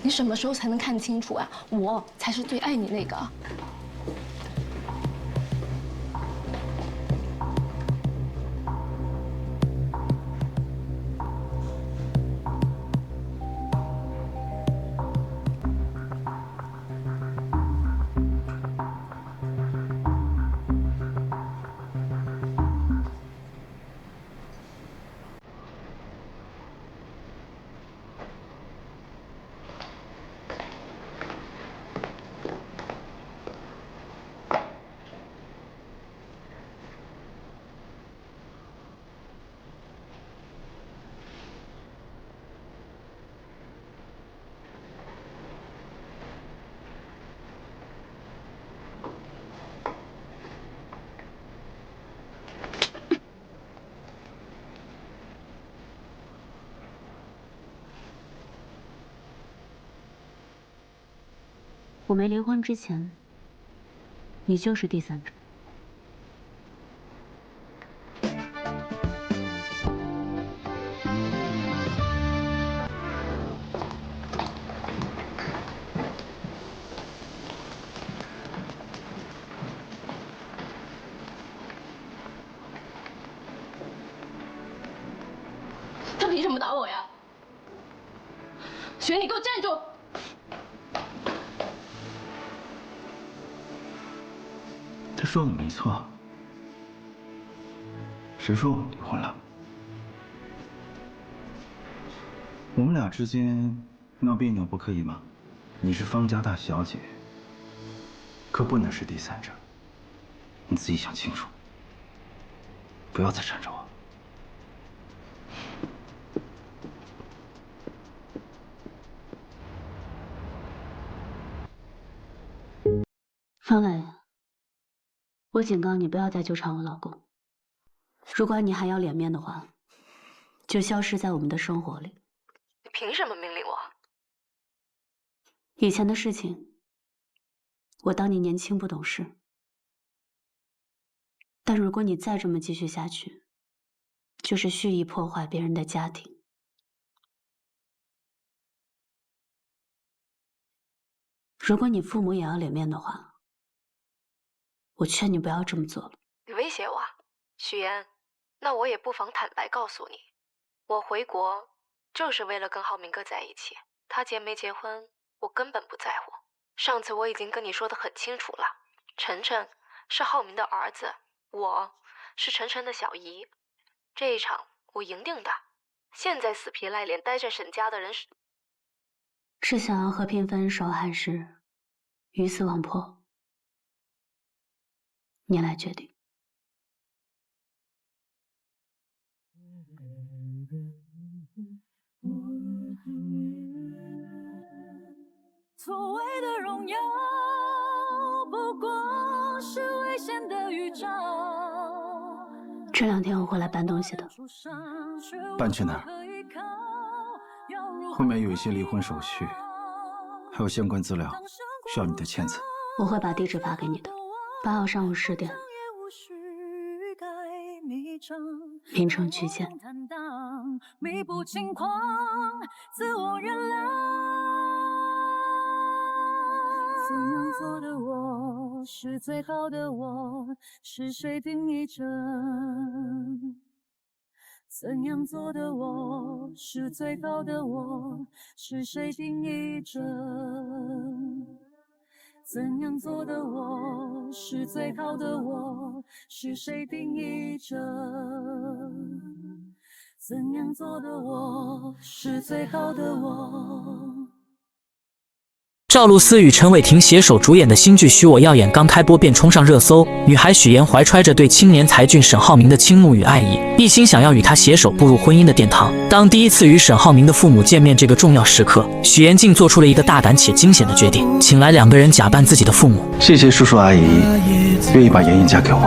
你什么时候才能看清楚啊？我才是最爱你那个。我没离婚之前，你就是第三者。他凭什么打我呀？雪，你给我站住！ 他说的没错，谁说我们离婚了？我们俩之间闹别扭不可以吗？你是方家大小姐，可不能是第三者，你自己想清楚，不要再缠着我。方磊。 我警告你，不要再纠缠我老公。如果你还要脸面的话，就消失在我们的生活里。你凭什么命令我？以前的事情，我当你年轻不懂事。但如果你再这么继续下去，就是蓄意破坏别人的家庭。如果你父母也要脸面的话， 我劝你不要这么做了。你威胁我，许言，那我也不妨坦白告诉你，我回国就是为了跟浩明哥在一起。他结没结婚，我根本不在乎。上次我已经跟你说得很清楚了，晨晨是浩明的儿子，我是晨晨的小姨。这一场我赢定的。现在死皮赖脸待在沈家的人是想要和平分手，还是鱼死网破？ 你来决定。所谓的荣耀，不过是危险的预兆。这2天我会来搬东西的。搬去哪儿？后面有一些离婚手续，还有相关资料，需要你的签字。我会把地址发给你的。8号上午10点，明城区见。弥补轻狂，自我原谅。怎样做的我是最好的我，是谁定义着？怎样做的我是最好的我，是谁定义着？ 怎样做的我是最好的我，是谁定义着？怎样做的我是最好的我。赵露思与陈伟霆携手主演的新剧《许我耀眼》刚开播便冲上热搜，女孩许妍怀揣着对青年才俊沈浩明的倾慕与爱意，一心想要与他携手步入婚姻的殿堂。当第一次与沈浩明的父母见面这个重要时刻，许妍竟做出了一个大胆且惊险的决定，请来2个人假扮自己的父母。谢谢叔叔阿姨愿意把妍妍嫁给我。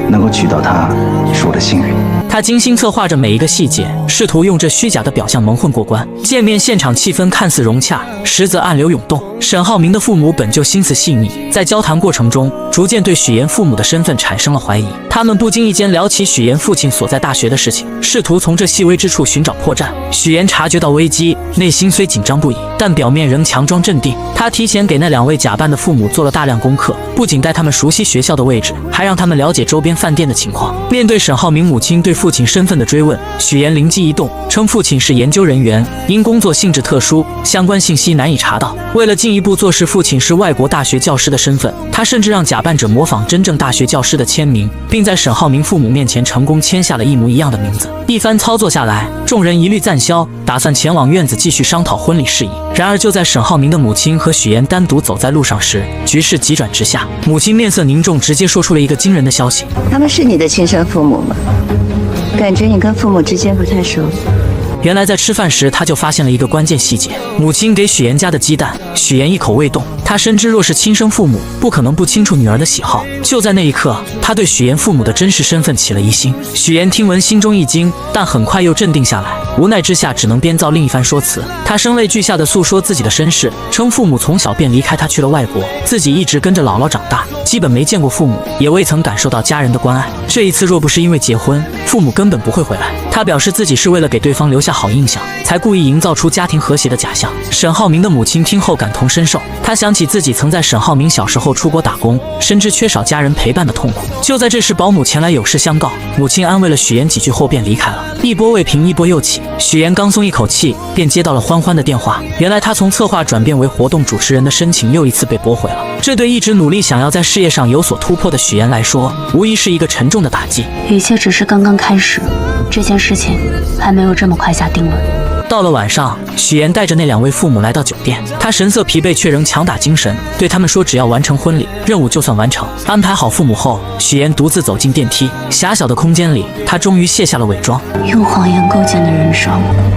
能够娶到她是我的幸运。他精心策划着每一个细节，试图用这虚假的表象蒙混过关。见面现场气氛看似融洽，实则暗流涌动。沈浩明的父母本就心思细腻，在交谈过程中，逐渐对许妍父母的身份产生了怀疑。他们不经意间聊起许妍父亲所在大学的事情，试图从这细微之处寻找破绽。许妍察觉到危机，内心虽紧张不已，但表面仍强装镇定。他提前给那2位假扮的父母做了大量功课，不仅带他们熟悉学校的位置，还让他们了解周边饭店的情况。面对沈浩明母亲对父亲身份的追问，许妍灵机一动，称父亲是研究人员，因工作性质特殊，相关信息难以查到。为了进一步坐实父亲是外国大学教师的身份，他甚至让假扮者模仿真正大学教师的签名，并在沈浩明父母面前成功签下了一模一样的名字。一番操作下来，众人一律赞消，打算前往院子继续商讨婚礼事宜。然而就在沈浩明的母亲和许妍单独走在路上时，局势急转直下。母亲面色凝重，直接说出了一个惊人的消息：他们是你的亲生父母吗？感觉你跟父母之间不太熟。原来在吃饭时，他就发现了一个关键细节：母亲给许妍家的鸡蛋，许妍一口未动。他深知若是亲生父母，不可能不清楚女儿的喜好。就在那一刻，他对许妍父母的真实身份起了疑心。许妍听闻心中一惊，但很快又镇定下来，无奈之下只能编造另一番说辞。他声泪俱下地诉说自己的身世，称父母从小便离开他去了外国，自己一直跟着姥姥长大，基本没见过父母，也未曾感受到家人的关爱。这一次若不是因为结婚，父母根本不会回来。他表示自己是为了给对方留下好印象，才故意营造出家庭和谐的假象。沈浩明的母亲听后感同身受，她想起自己曾在沈浩明小时候出国打工，深知缺少家人陪伴的痛苦。就在这时，保姆前来有事相告，母亲安慰了许妍几句后便离开了。一波未平，一波又起，许妍刚松一口气，便接到了欢欢的电话。原来她从策划转变为活动主持人的申请又一次被驳回了。这对一直努力想要在事业上有所突破的许妍来说，无疑是一个沉重的打击。一切只是刚刚开始，这件事情还没有这么快下定论。到了晚上，许妍带着那2位父母来到酒店，她神色疲惫却仍强打精神，对他们说只要完成婚礼，任务就算完成。安排好父母后，许妍独自走进电梯，狭小的空间里，她终于卸下了伪装。用谎言构建的人生，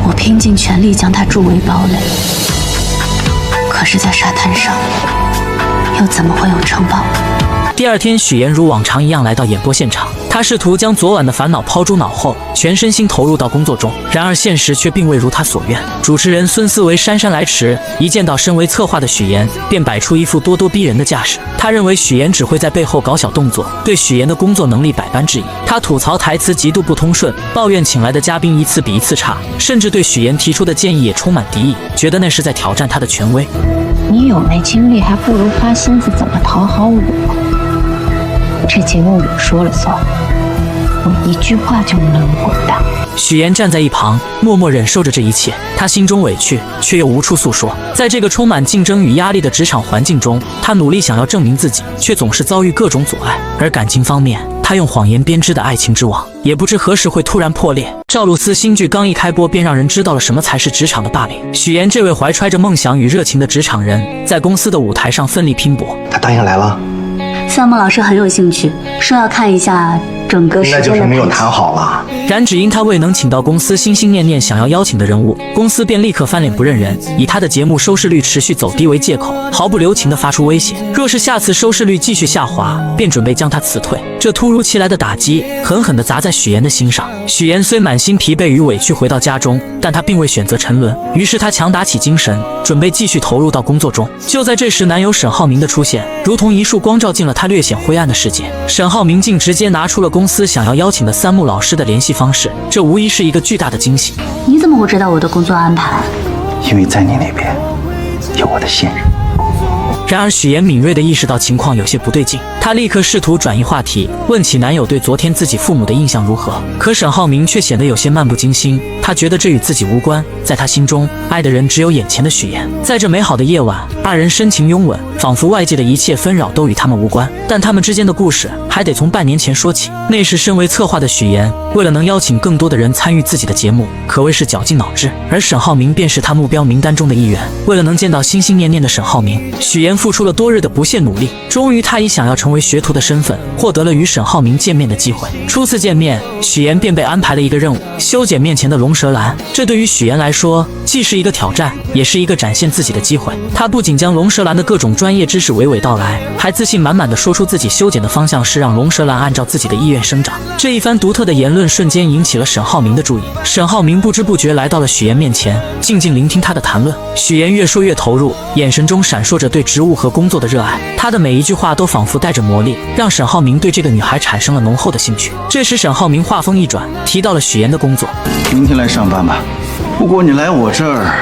我拼尽全力将它筑为堡垒，可是在沙滩上，又怎么会有城堡？第二天，许妍如往常一样来到演播现场，她试图将昨晚的烦恼抛诸脑后，全身心投入到工作中。然而现实却并未如她所愿。主持人孙思维姗姗来迟，一见到身为策划的许妍，便摆出一副咄咄逼人的架势。他认为许妍只会在背后搞小动作，对许妍的工作能力百般质疑。他吐槽台词极度不通顺，抱怨请来的嘉宾一次比一次差，甚至对许妍提出的建议也充满敌意，觉得那是在挑战他的权威。你有那精力，还不如花心思怎么讨好我。这节目我说了算，我一句话就能滚蛋。许妍站在一旁，默默忍受着这一切。她心中委屈，却又无处诉说。在这个充满竞争与压力的职场环境中，她努力想要证明自己，却总是遭遇各种阻碍。而感情方面，她用谎言编织的爱情之网，也不知何时会突然破裂。赵露思新剧刚一开播，便让人知道了什么才是职场的霸凌。许妍这位怀揣着梦想与热情的职场人，在公司的舞台上奋力拼搏。他答应来了。项目老师很有兴趣，说要看一下整个时间的那就是没有谈好了。然只因他未能请到公司心心念念想要邀请的人物，公司便立刻翻脸不认人，以他的节目收视率持续走低为借口，毫不留情地发出威胁，若是下次收视率继续下滑，便准备将他辞退。这突如其来的打击狠狠地砸在许妍的心上。许妍虽满心疲惫与委屈回到家中，但她并未选择沉沦，于是她强打起精神，准备继续投入到工作中。就在这时，男友沈浩明的出现，如同一束光照进了她略显灰暗的世界。沈浩明竟直接拿出了公司想要邀请的3木老师的联系方式，这无疑是一个巨大的惊喜。你怎么会知道我的工作安排？因为在你那边有我的信任。然而许妍敏锐地意识到情况有些不对劲，她立刻试图转移话题，问起男友对昨天自己父母的印象如何。可沈浩明却显得有些漫不经心，他觉得这与自己无关，在他心中，爱的人只有眼前的许妍。在这美好的夜晚，二人深情拥吻，仿佛外界的一切纷扰都与他们无关。但他们之间的故事还得从半年前说起。那时身为策划的许妍，为了能邀请更多的人参与自己的节目，可谓是绞尽脑汁，而沈浩明便是他目标名单中的一员。为了能见到心心念念的沈浩明，许妍付出了多日的不懈努力，终于她以想要成为学徒的身份，获得了与沈浩明见面的机会。初次见面，许妍便被安排了一个任务，修剪面前的龙舌兰。这对于许妍来说，既是一个挑战，也是一个展现自己的机会。她不仅将龙舌兰的各种专业知识娓娓道来，还自信满满地说出自己修剪的方向是让龙舌兰按照自己的意愿生长。这一番独特的言论瞬间引起了沈浩明的注意。沈浩明不知不觉来到了许妍面前，静静聆听她的谈论。许妍越说越投入，眼神中闪烁着对职务和工作的热爱。她的每一句话都仿佛带着魔力，让沈浩明对这个女孩产生了浓厚的兴趣。这时沈浩明话锋一转，提到了许妍的工作。明天来上班吧。不过你来我这儿，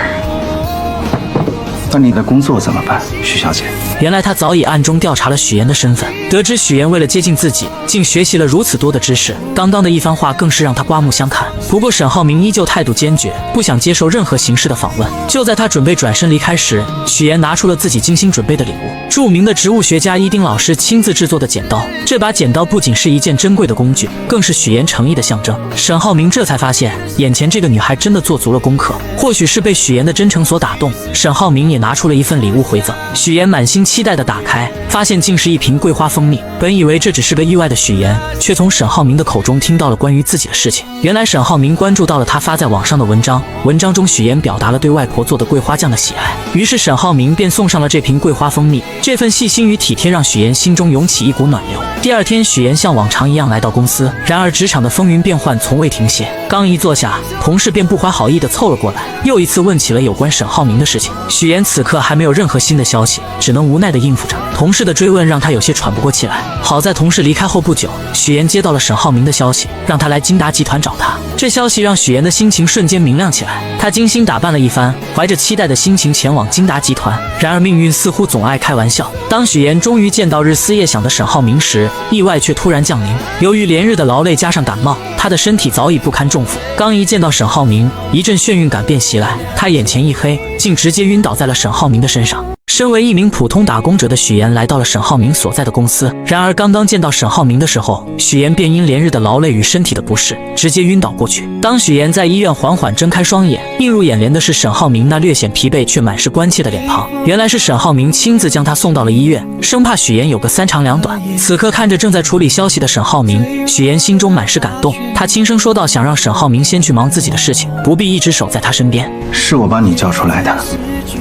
那你的工作怎么办，许小姐？原来他早已暗中调查了许妍的身份，得知许妍为了接近自己，竟学习了如此多的知识。刚刚的一番话更是让他刮目相看。不过沈浩明依旧态度坚决，不想接受任何形式的访问。就在他准备转身离开时，许妍拿出了自己精心准备的礼物——著名的植物学家伊丁老师亲自制作的剪刀。这把剪刀不仅是一件珍贵的工具，更是许妍诚意的象征。沈浩明这才发现，眼前这个女孩真的做足了功课。或许是被许妍的真诚所打动，沈浩明也拿出了一份礼物回赠。许妍满心期待地打开，发现竟是一瓶桂花蜂蜜。本以为这只是个意外的许妍，却从沈浩明的口中听到了关于自己的事情。原来沈浩明关注到了他发在网上的文章，文章中许妍表达了对外婆做的桂花酱的喜爱，于是沈浩明便送上了这瓶桂花蜂蜜。这份细心与体贴让许妍心中涌起一股暖流。第二天，许妍像往常一样来到公司，然而职场的风云变幻从未停歇。刚一坐下，同事便不怀好意地凑了过来，又一次问起了有关沈浩明的事情。许妍此刻还没有任何新的消息，只能无奈地应付着。同事的追问让他有些喘不过气来。好在同事离开后不久，许妍接到了沈浩明的消息，让他来金达集团找他。这消息让许妍的心情瞬间明亮起来，她精心打扮了一番，怀着期待的心情前往金达集团。然而命运似乎总爱开玩笑，当许妍终于见到日思夜想的沈浩明时，意外却突然降临。由于连日的劳累加上感冒，她的身体早已不堪重负。刚一见到沈浩明，一阵眩晕感便袭来，她眼前一黑，竟直接晕倒在了沈浩明的身上。身为一名普通打工者的许妍来到了沈浩明所在的公司，然而刚刚见到沈浩明的时候，许妍便因连日的劳累与身体的不适，直接晕倒过去。当许妍在医院缓缓睁开双眼，映入眼帘的是沈浩明那略显疲惫却满是关切的脸庞。原来是沈浩明亲自将他送到了医院，生怕许妍有个三长两短。此刻看着正在处理消息的沈浩明，许妍心中满是感动，她轻声说道，想让沈浩明先去忙自己的事情，不必一直守在他身边。是我把你叫出来的，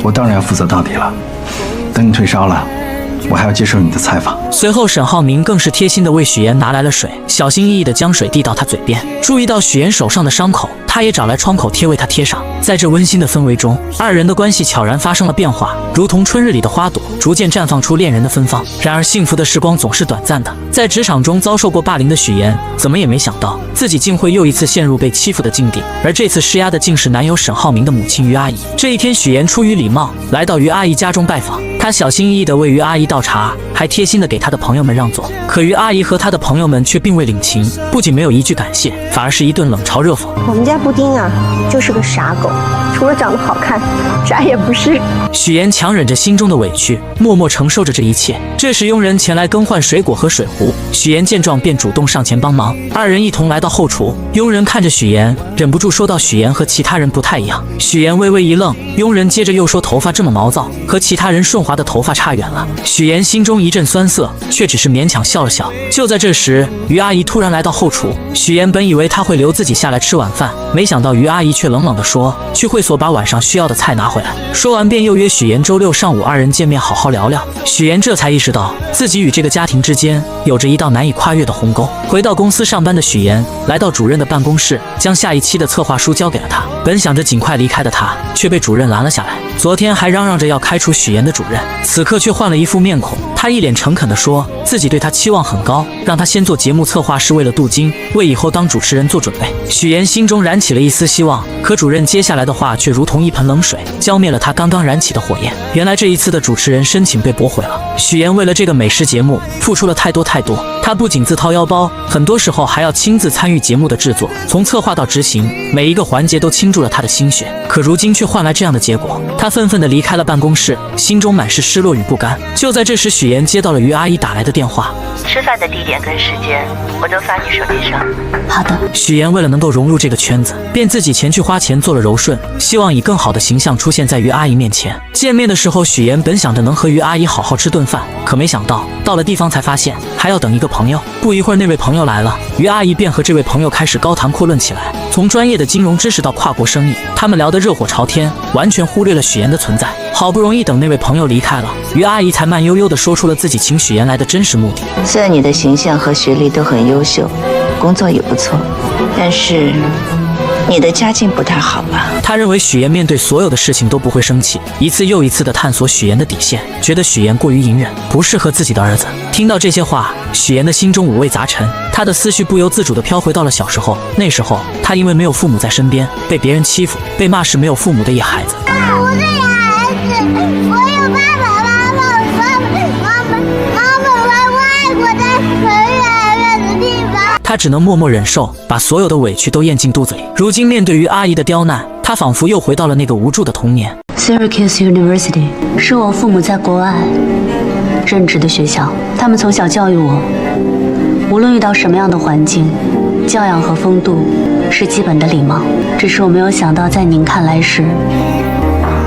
我当然要负责到底了。等你退烧了，我还要接受你的采访。随后沈浩明更是贴心地为许妍拿来了水，小心翼翼地将水递到她嘴边。注意到许妍手上的伤口，他也找来创口贴为她贴上。在这温馨的氛围中，二人的关系悄然发生了变化，如同春日里的花朵，逐渐绽放出恋人的芬芳。然而幸福的时光总是短暂的，在职场中遭受过霸凌的许妍，怎么也没想到自己竟会又一次陷入被欺负的境地，而这次施压的竟是男友沈浩明的母亲于阿姨。这一天，许妍出于礼貌来到于阿姨家中拜访，她小心翼翼地为于阿姨倒茶，还贴心地给她的朋友们让座。可于阿姨和她的朋友们却并未领情，不仅没有一句感谢，反而是一顿冷嘲热讽。我们家布丁啊，就是个傻狗，除了长得好看，啥也不是。许妍强忍着心中的委屈，默默承受着这一切。这时佣人前来更换水果和水壶，许妍见状便主动上前帮忙。二人一同来到后厨，佣人看着许妍，忍不住说道：“许妍和其他人不太一样。”许妍微微一愣，佣人接着又说：“头发这么毛躁，和其他人顺滑的头发差远了。”许妍心中一阵酸涩，却只是勉强笑了笑。就在这时，于阿姨突然来到后厨，许妍本以为她会留自己下来吃晚饭，没想到于阿姨却冷冷地说：“去会所把晚上需要的菜拿回来。”说完便又约许妍周六上午二人见面好好聊聊。许妍这才意识到自己与这个家庭之间有着一道难以跨越的鸿沟。回到公司上班的许妍来到主任的办公室，将下一期的策划书交给了他。本想着尽快离开的他，却被主任拦了下来。昨天还嚷嚷着要开除许妍的主任，此刻却换了一副面孔。他一脸诚恳地说自己对他期望很高，让他先做节目策划是为了镀金，为以后当主持人做准备。许妍心中燃起了一丝希望，可主任接下来的话却如同一盆冷水，浇灭了他刚刚燃起的火焰。原来这一次的主持人申请被驳回了。许妍为了这个美食节目付出了太多，她不仅自掏腰包，很多时候还要亲自参与节目的制作，从策划到执行，每一个环节都倾注了她的心血。可如今却换来这样的结果，她愤愤地离开了办公室，心中满是失落与不甘。就在这时，许妍接到了于阿姨打来的电话。吃饭的地点跟时间我都发你手机上。好的。许妍为了能够融入这个圈子，便自己前去花钱做了柔顺，希望以更好的形象出现在于阿姨面前。见面的时候，许妍本想着能和于阿姨好好吃顿饭，可没想到到了地方才发现还要等一个朋友。不一会儿，那位朋友来了，于阿姨便和这位朋友开始高谈阔论起来。从专业的金融知识到跨国生意，他们聊得热火朝天，完全忽略了许岩的存在。好不容易等那位朋友离开了，于阿姨才慢悠悠地说出了自己请许岩来的真实目的。虽然你的形象和学历都很优秀，工作也不错，但是你的家境不太好吧？他认为许岩面对所有的事情都不会生气，一次又一次地探索许岩的底线，觉得许岩过于隐忍，不适合自己的儿子。听到这些话，许岩的心中五味杂陈，他的思绪不由自主地飘回到了小时候。那时候，他因为没有父母在身边，被别人欺负，被骂是没有父母的野孩子。我是野孩子，我有爸爸妈妈和外国在很远的地方。他只能默默忍受，把所有的委屈都咽进肚子里。如今面对于阿姨的刁难，他仿佛又回到了那个无助的童年。Syracuse University 是我父母在国外任职的学校，他们从小教育我，无论遇到什么样的环境，教养和风度是基本的礼貌。只是我没有想到，在您看来是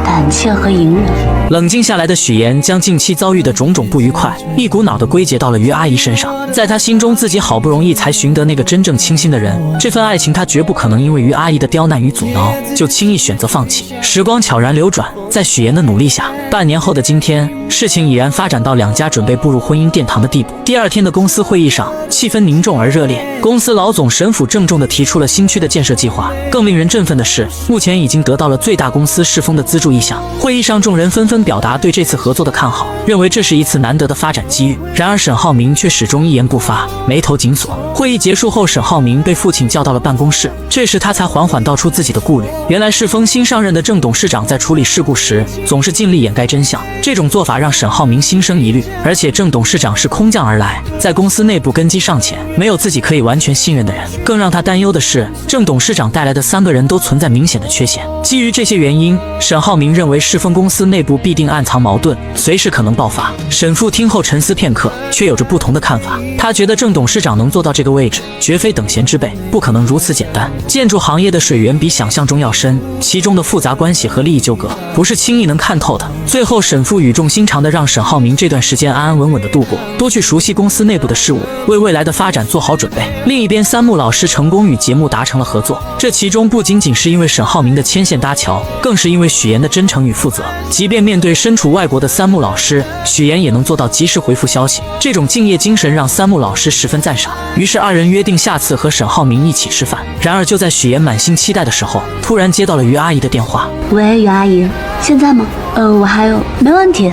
胆怯和隐忍。冷静下来的许岩将近期遭遇的种种不愉快一股脑地归结到了于阿姨身上。在他心中，自己好不容易才寻得那个真正倾心的人，这份爱情他绝不可能因为于阿姨的刁难与阻挠就轻易选择放弃。时光悄然流转，在许岩的努力下，半年后的今天，事情已然发展到两家准备步入婚姻殿堂的地步。第二天的公司会议上，气氛凝重而热烈。公司老总沈府郑重地提出了新区的建设计划。更令人振奋的是，目前已经得到了最大公司世丰的资助意向。会议上，众人纷纷表达对这次合作的看好，认为这是一次难得的发展机遇。然而沈浩明却始终一言不发，眉头紧锁。会议结束后，沈浩明被父亲叫到了办公室，这时他才缓缓道出自己的顾虑。原来世丰新上任的郑董事长在处理事故时总是尽力掩盖真相，这种做法让沈浩明心生疑虑。而且郑董事长是空降而来，在公司内部根基尚浅，没有自己可以完全信任的人。更让他担忧的是，郑董事长带来的3个人都存在明显的缺陷。基于这些原因，沈浩明认为世丰公司内部必定暗藏矛盾，随时可能爆发。沈父听后沉思片刻，却有着不同的看法。他觉得郑董事长能做到这个位置，绝非等闲之辈，不可能如此简单。建筑行业的水源比想象中要深，其中的复杂关系和利益纠葛不是轻易能看透的。最后，沈父语重心长地让沈浩明这段时间安安稳稳地度过，多去熟悉公司内部的事务，为未来的发展做好准备。另一边，三木老师成功与节目达成了合作，这其中不仅仅是因为沈浩明的牵线搭桥，更是因为许岩的真诚与负责。即便面对身处外国的三木老师，许岩也能做到及时回复消息，这种敬业精神让三木老师十分赞赏。于是二人约定下次和沈浩明一起吃饭。然而就在许岩满心期待的时候，突然接到了于阿姨的电话。喂，于阿姨，现在吗？我还有，没问题。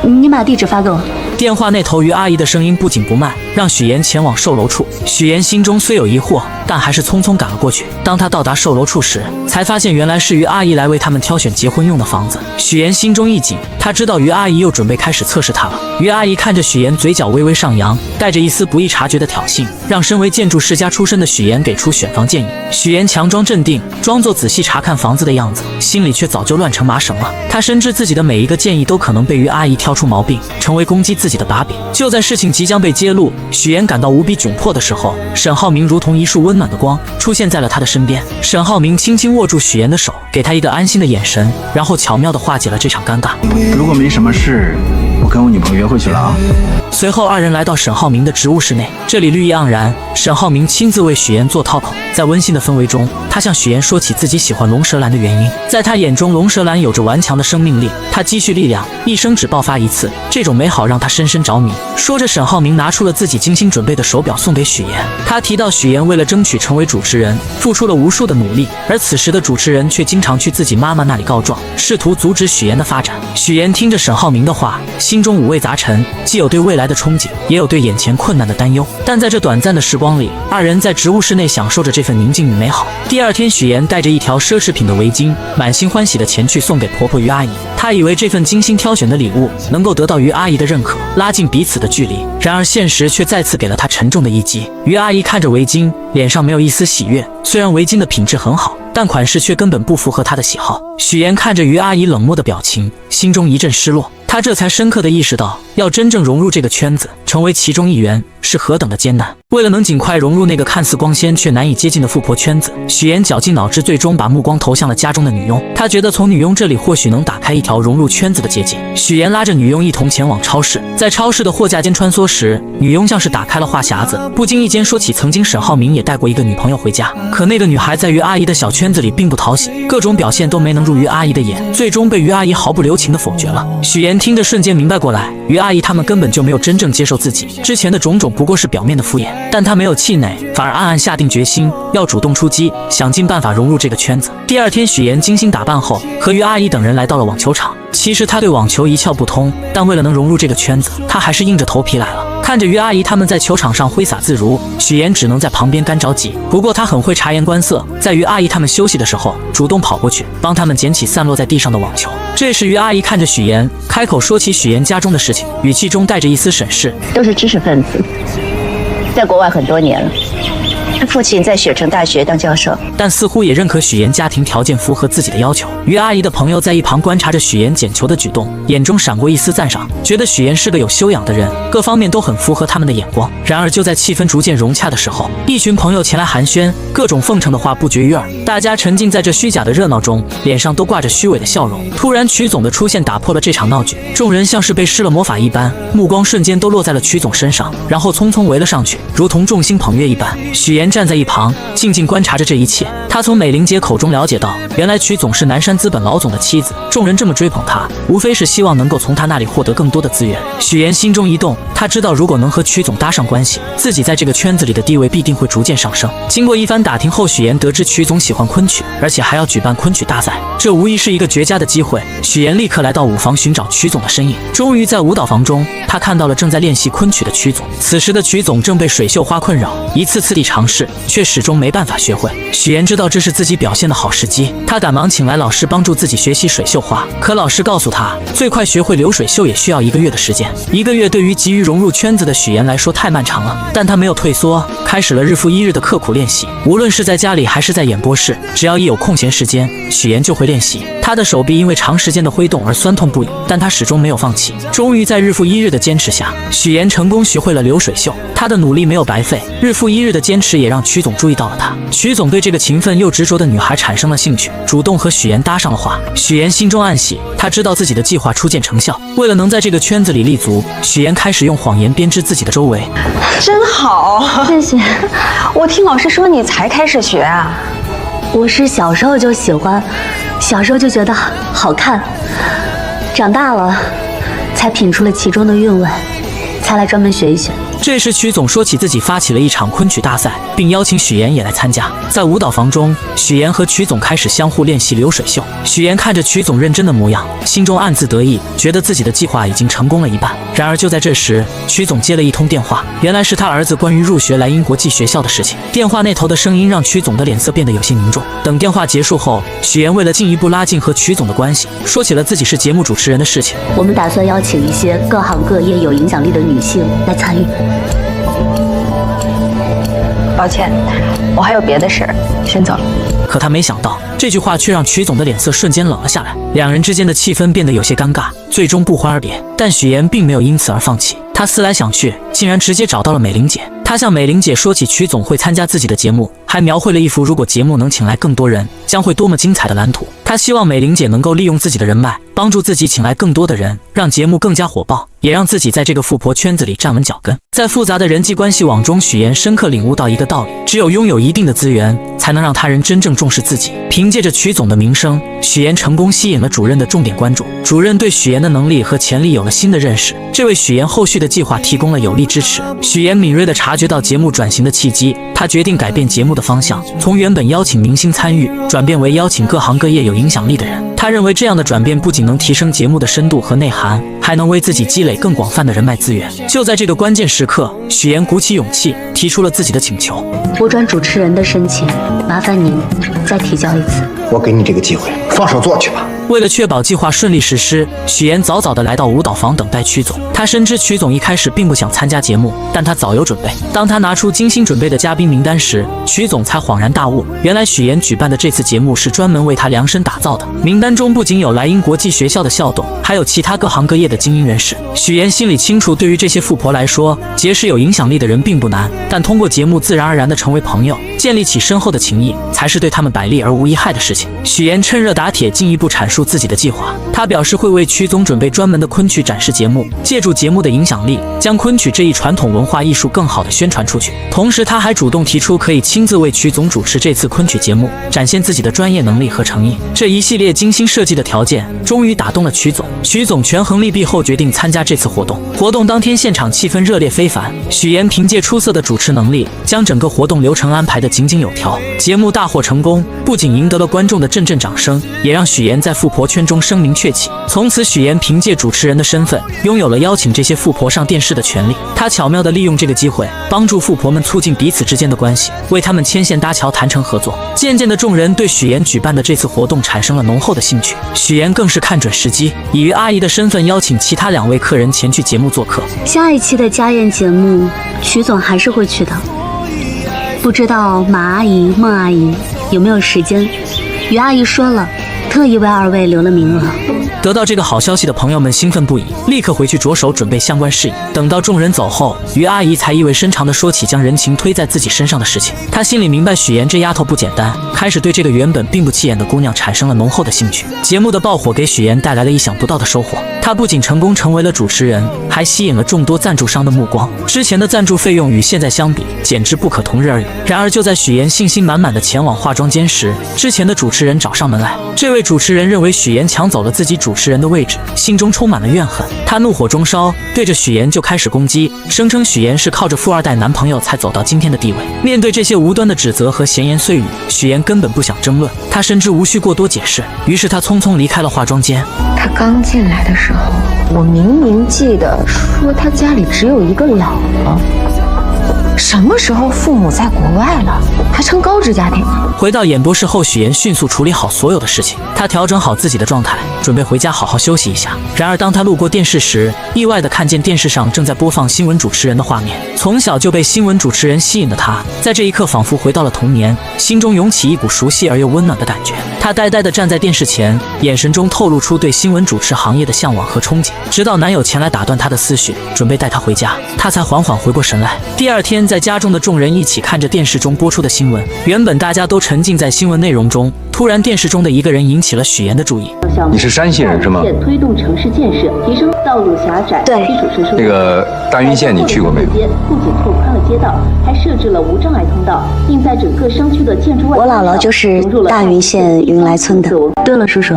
你把地址发给我。电话那头于阿姨的声音不紧不慢，让许岩前往售楼处。许岩心中虽有疑惑，但还是匆匆赶了过去。当他到达售楼处时，才发现原来是于阿姨来为他们挑选结婚用的房子。许岩心中一紧，他知道于阿姨又准备开始测试他了。于阿姨看着许岩，嘴角微微上扬，带着一丝不易察觉的挑衅，让身为建筑世家出身的许岩给出选房建议。许岩强装镇定，装作仔细查看房子的样子，心里却早就乱成麻绳了。他深知自己的每一个建议都可能被于阿姨挑出毛病，成为攻击自己的把柄。就在事情即将被揭露，许岩感到无比窘迫的时候，沈浩明如同一束温暖的光出现在了他的身边。沈浩明轻轻握住许岩的手，给他一个安心的眼神，然后巧妙地化解了这场尴尬。如果没什么事，我跟我女朋友约会去了啊。随后二人来到沈浩明的职务室内，这里绿意盎然，沈浩明亲自为许岩做套口。在温馨的氛围中，他向许岩说起自己喜欢龙舌兰的原因。在他眼中，龙舌兰有着顽强的生命力，它积蓄力量，一生只爆发一次，这种美好让他深深着迷。说着，沈浩明拿出了自己精心准备的手表送给许岩。他提到许岩为了争取成为主持人，付出了无数的努力，而此时的主持人却经常去自己妈妈那里告状，试图阻止许岩的发展。许岩听着沈浩明的话，心中五味杂陈，既有对未来的憧憬，也有对眼前困难的担忧。但在这短暂的时光里，二人在职务室内享受着这份宁静与美好。第二天，许岩带着一条奢侈品的围巾，满心欢喜地前去送给婆婆于阿姨。他以为这份精心挑选的礼物能够得到于阿姨的认可，拉近彼此的距离。然而现实却再次给了他沉重的一击。于阿姨看着围巾，脸上没有一丝喜悦。虽然围巾的品质很好，但款式却根本不符合他的喜好。许岩看着于阿姨冷漠的表情，心中一阵失落。他这才深刻地意识到，要真正融入这个圈子，成为其中一员，是何等的艰难。为了能尽快融入那个看似光鲜却难以接近的富婆圈子，许妍绞尽脑汁，最终把目光投向了家中的女佣。她觉得从女佣这里或许能打开一条融入圈子的捷径。许妍拉着女佣一同前往超市，在超市的货架间穿梭时，女佣像是打开了话匣子，不经意间说起曾经沈浩明也带过一个女朋友回家，可那个女孩在于阿姨的小圈子里并不讨喜，各种表现都没能入于阿姨的眼，最终被于阿姨毫不留情地否决了。许妍听着瞬间明白过来，于阿姨他们根本就没有真正接受自己，之前的种种不过是表面的敷衍，但她没有气馁，反而暗暗下定决心要主动出击，想尽办法融入这个圈子。第二天，许妍精心打扮后，和于阿姨等人来到了网球场。其实她对网球一窍不通，但为了能融入这个圈子，她还是硬着头皮来了。看着于阿姨他们在球场上挥洒自如，许妍只能在旁边干着急。不过她很会察言观色，在于阿姨他们休息的时候，主动跑过去帮他们捡起散落在地上的网球。这时于阿姨看着许妍，开口说起许妍家中的事情，语气中带着一丝审视。都是知识分子，在国外很多年了。他父亲在雪城大学当教授，但似乎也认可许妍家庭条件符合自己的要求。于阿姨的朋友在一旁观察着许妍捡球的举动，眼中闪过一丝赞赏，觉得许妍是个有修养的人，各方面都很符合他们的眼光。然而就在气氛逐渐融洽的时候，一群朋友前来寒暄，各种奉承的话不绝于耳。大家沉浸在这虚假的热闹中，脸上都挂着虚伪的笑容。突然曲总的出现打破了这场闹剧，众人像是被施了魔法一般，目光瞬间都落在了曲总身上，然后匆匆围了上去，如同众星捧月一般。许妍站在一旁静静观察着这一切，她从美玲姐口中了解到，原来曲总是南山资本老总的妻子，众人这么追捧她，无非是希望能够从她那里获得更多的资源。许妍心中一动，她知道如果能和曲总搭上关系，自己在这个圈子里的地位必定会逐渐上升。经过一番打听后，许妍得知曲总喜欢昆曲，而且还要举办昆曲大赛，这无疑是一个绝佳的机会。许妍立刻来到舞房寻找曲总的身影，终于在舞蹈房中，她看到了正在练习昆曲的曲总。此时的曲总正被水袖花困扰，一次次地尝试，却始终没办法学会。许妍知道这是自己表现的好时机，她赶忙请来老师帮助自己学习水袖花。可老师告诉她，最快学会流水袖也需要1个月的时间。1个月对于急于融入圈子的许妍来说太漫长了，但她没有退缩，开始了日复一日的刻苦练习。无论是在家里还是在演播室，只要一有空闲时间，许妍就会练习。她的手臂因为长时间的挥动而酸痛不已，但她始终没有放弃。终于在日复一日的坚持下，许妍成功学会了流水袖。她的努力没有白费，日复一日的坚持也让曲总注意到了她。曲总对这个勤奋又执着的女孩产生了兴趣，主动和许妍搭上了话。许妍心中暗喜，她知道自己的计划初见成效。为了能在这个圈子里立足，许妍开始用谎言编织自己的周围。真好，谢谢。我听老师说你才开始学啊？我是小时候就喜欢，小时候就觉得好看，长大了才品出了其中的韵味，才来专门学一学。这时曲总说起自己发起了一场昆曲大赛，并邀请许妍也来参加。在舞蹈房中，许妍和曲总开始相互练习流水袖。许妍看着曲总认真的模样，心中暗自得意，觉得自己的计划已经成功了一半。然而就在这时，曲总接了一通电话，原来是他儿子关于入学来英国际学校的事情。电话那头的声音让曲总的脸色变得有些凝重。等电话结束后，许妍为了进一步拉近和曲总的关系，说起了自己是节目主持人的事情。我们打算邀请一些各行各业有影响力的女性来参与。抱歉，我还有别的事儿，先走了。可他没想到，这句话却让曲总的脸色瞬间冷了下来，两人之间的气氛变得有些尴尬，最终不欢而别。但许妍并没有因此而放弃，她思来想去，竟然直接找到了美玲姐。她向美玲姐说起曲总会参加自己的节目，还描绘了一幅如果节目能请来更多人，将会多么精彩的蓝图。她希望美玲姐能够利用自己的人脉，帮助自己请来更多的人，让节目更加火爆，也让自己在这个富婆圈子里站稳脚跟。在复杂的人际关系网中，许妍深刻领悟到一个道理：只有拥有一定的资源，才能让他人真正重视自己。凭借着曲总的名声，许妍成功吸引了主任的重点关注。主任对许妍的能力和潜力有了新的认识，这为许妍后续的计划提供了有力支持。许妍敏锐地察觉到节目转型的契机，她决定改变节目的方向，从原本邀请明星参与，转变为邀请各行各业有影响力的人。她认为这样的转变不仅能提升节目的深度和内涵，还能为自己积累更广泛的人脉资源。就在这个关键时刻，许妍鼓起勇气提出了自己的请求：我转主持人的申请，麻烦您再提交一次。我给你这个机会，放手做去吧。为了确保计划顺利实施，许妍早早地来到舞蹈房等待曲总。她深知曲总一开始并不想参加节目，但他早有准备。当他拿出精心准备的嘉宾名单时，曲总才恍然大悟，原来许妍举办的这次节目是专门为他量身打造的。名单中不仅有莱茵国际学校的校董，还有其他各行各业的精英人士。许妍心里清楚，对于这些富婆来说，结识有影响力的人并不难，但通过节目自然而然地成为朋友，建立起深厚的情谊，才是对他们百利而无一害的事情。许妍趁热打铁，进一步阐述自己的计划。他表示会为曲总准备专门的昆曲展示节目，借助节目的影响力，将昆曲这一传统文化艺术更好地宣传出去。同时，他还主动提出可以亲自为曲总主持这次昆曲节目，展现自己的专业能力和诚意。这一系列精心设计的条件，终于打动了曲总。曲总权衡利弊后，决定参加这次活动。活动当天，现场气氛热烈非凡。许妍凭借出色的主持能力，将整个活动流程安排得井井有条。节目大获成功，不仅赢得了观众的阵阵掌声，也让许妍在富婆圈中声名鹊起。从此，许妍凭借主持人的身份，拥有了邀请这些富婆上电视的权利。她巧妙地利用这个机会，帮助富婆们促进彼此之间的关系，为他们牵线搭桥，谈成合作。渐渐的，众人对许妍举办的这次活动产生了浓厚的兴趣。许妍更是看准时机，以于阿姨的身份邀请其他2位客人前去节目做客。下一期的家宴节目，曲总还是会去的。不知道马阿姨、孟阿姨有没有时间？于阿姨说了，特意为2位留了名额。得到这个好消息的朋友们兴奋不已，立刻回去着手准备相关事宜。等到众人走后，于阿姨才意味深长地说起将人情推在自己身上的事情。她心里明白许妍这丫头不简单，开始对这个原本并不起眼的姑娘产生了浓厚的兴趣。节目的爆火给许妍带来了意想不到的收获，她不仅成功成为了主持人，还吸引了众多赞助商的目光。之前的赞助费用与现在相比，简直不可同日而语。然而就在许妍信心满满地前往化妆间时，之前的主持人找上门来。这位主持人认为许妍抢走了自己主持人的位置，心中充满了怨恨。他怒火中烧，对着许妍就开始攻击，声称许妍是靠着富2代男朋友才走到今天的地位。面对这些无端的指责和闲言碎语，许妍根本不想争论，她深知无需过多解释，于是她匆匆离开了化妆间。他刚进来的时候，我明明记得说他家里只有一个老婆。什么时候父母在国外了，还成高知家庭了？回到演播室后，许妍迅速处理好所有的事情，她调整好自己的状态，准备回家好好休息一下。然而当她路过电视时，意外地看见电视上正在播放新闻主持人的画面。从小就被新闻主持人吸引的她，在这一刻仿佛回到了童年，心中涌起一股熟悉而又温暖的感觉。她呆呆地站在电视前，眼神中透露出对新闻主持行业的向往和憧憬。直到男友前来打断她的思绪，准备带她回家，她才缓缓回过神来。第二天，在家中的众人一起看着电视中播出的新闻，原本大家都沉浸在新闻内容中，突然电视中的一个人引起了许妍的注意。你是山西人是吗？推动城市建设，提升道路狭窄，对，基础设施。那个大云县你去过没有？不仅拓宽了街道，还设置了无障碍通道，并在整个商区的建筑外。我姥姥就是大云县云来村的。对了，叔叔，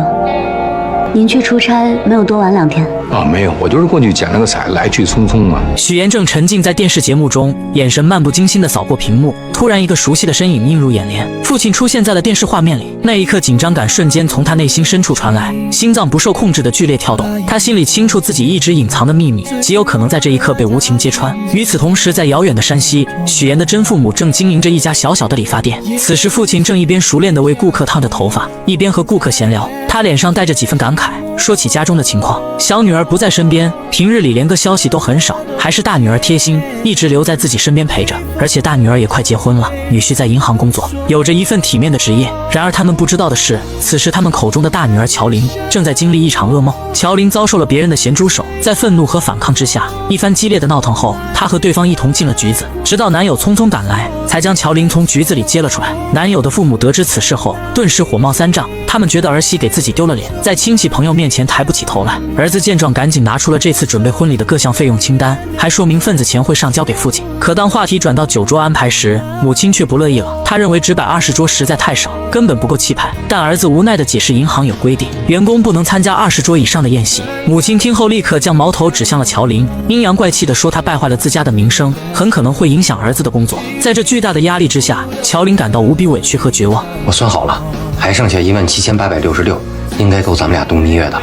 您去出差没有多玩2天？没有，我就是过去捡了个彩，来去匆匆嘛。许妍正沉浸在电视节目中，眼神漫不经心地扫过屏幕，突然一个熟悉的身影映入眼帘，父亲出现在了电视画面里。那一刻，紧张感瞬间从他内心深处传来，心脏不受控制的剧烈跳动。他心里清楚自己一直隐藏的秘密，极有可能在这一刻被无情揭穿。与此同时，在遥远的山西，许妍的真父母正经营着一家小小的理发店。此时，父亲正一边熟练地为顾客烫着头发，一边和顾客闲聊。他脸上带着几分感慨，说起家中的情况。小女儿不在身边，平日里连个消息都很少，还是大女儿贴心，一直留在自己身边陪着。而且大女儿也快结婚了，女婿在银行工作，有着一份体面的职业。然而他们不知道的是，此时他们口中的大女儿乔琳正在经历一场噩梦。乔琳遭受了别人的咸猪手，在愤怒和反抗之下，一番激烈的闹腾后，她和对方一同进了局子，直到男友匆匆赶来，才将乔琳从局子里接了出来。男友的父母得知此事后，顿时火冒三丈，他们觉得儿媳给自己丢了脸，在亲戚朋友面前抬不起头来。儿子见状，赶紧拿出了这次准备婚礼的各项费用清单，还说明份子钱会上交给父亲。可当话题转到酒桌安排时，母亲却不乐意了。她认为只摆20桌实在太少，根本不够气派。但儿子无奈地解释，银行有规定，员工不能参加20桌以上的宴席。母亲听后立刻将矛头指向了乔琳，阴阳怪气地说她败坏了自家的名声，很可能会影响儿子的工作。在这巨大的压力之下，乔琳感到无比委屈和绝望。我算好了，还剩下17866，应该够咱们俩度蜜月的了。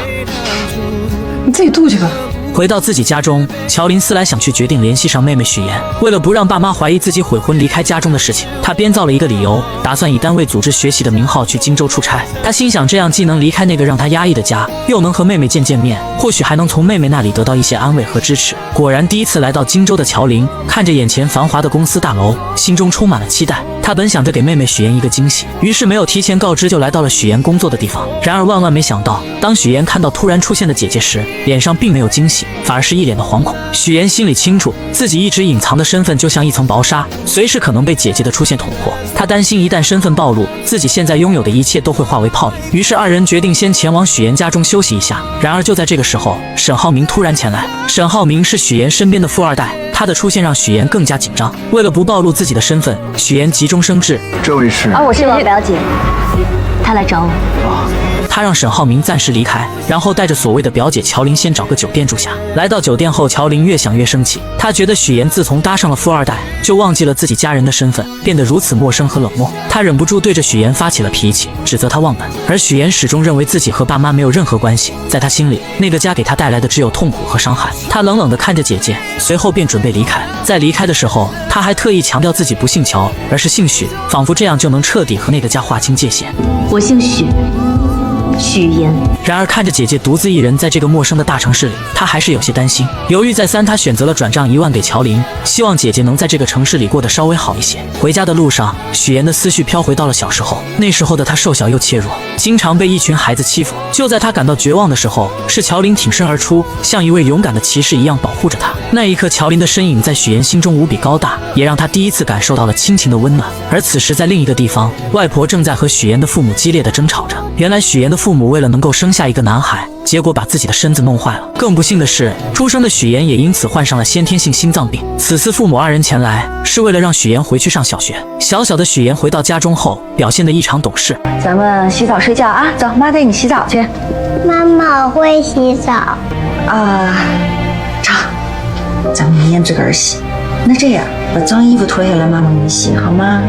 你自己度去吧，回到自己家中，乔林思来想去决定联系上妹妹许妍。为了不让爸妈怀疑自己悔婚离开家中的事情，他编造了一个理由，打算以单位组织学习的名号去荆州出差。他心想，这样既能离开那个让他压抑的家，又能和妹妹见面，或许还能从妹妹那里得到一些安慰和支持。果然，第一次来到荆州的乔林，看着眼前繁华的公司大楼，心中充满了期待。他本想着给妹妹许妍一个惊喜，于是没有提前告知，就来到了许妍工作的地方。然而万万没想到，当许妍看到突然出现的姐姐时，脸上并没有惊喜，反而是一脸的惶恐。许妍心里清楚，自己一直隐藏的身份就像一层薄纱，随时可能被姐姐的出现捅破。她担心一旦身份暴露，自己现在拥有的一切都会化为泡影。于是二人决定先前往许妍家中休息一下。然而就在这个时候，沈浩明突然前来。沈浩明是许妍身边的富二代，他的出现让许妍更加紧张。为了不暴露自己的身份，许妍急中生智：“这位是……我是我表姐，他来找我。”他让沈浩明暂时离开，然后带着所谓的表姐乔林先找个酒店住下。来到酒店后，乔林越想越生气，他觉得许妍自从搭上了富二代，就忘记了自己家人的身份，变得如此陌生和冷漠。他忍不住对着许妍发起了脾气，指责她忘本。而许妍始终认为自己和爸妈没有任何关系，在他心里，那个家给他带来的只有痛苦和伤害。他冷冷地看着姐姐，随后便准备离开。在离开的时候，他还特意强调自己不姓乔，而是姓许，仿佛这样就能彻底和那个家划清界限。我姓许。许妍。然而看着姐姐独自一人在这个陌生的大城市里，他还是有些担心。犹豫再三，他选择了转账1万给乔林，希望姐姐能在这个城市里过得稍微好一些。回家的路上，许妍的思绪飘回到了小时候，那时候的她瘦小又怯弱，经常被一群孩子欺负。就在她感到绝望的时候，是乔林挺身而出，像一位勇敢的骑士一样保护着她。那一刻，乔林的身影在许妍心中无比高大，也让她第一次感受到了亲情的温暖。而此时在另一个地方，外婆正在和许妍的父母激烈的争吵着。原来许妍的父母为了能够生下一个男孩，结果把自己的身子弄坏了。更不幸的是，出生的许妍也因此患上了先天性心脏病。此次父母二人前来，是为了让许妍回去上小学。小小的许妍回到家中后，表现得异常懂事。咱们洗澡睡觉啊，走，妈带你洗澡去。妈妈，我会洗澡。成，咱们明天自个儿洗。那这样，把脏衣服脱下来，妈妈给你洗好吗？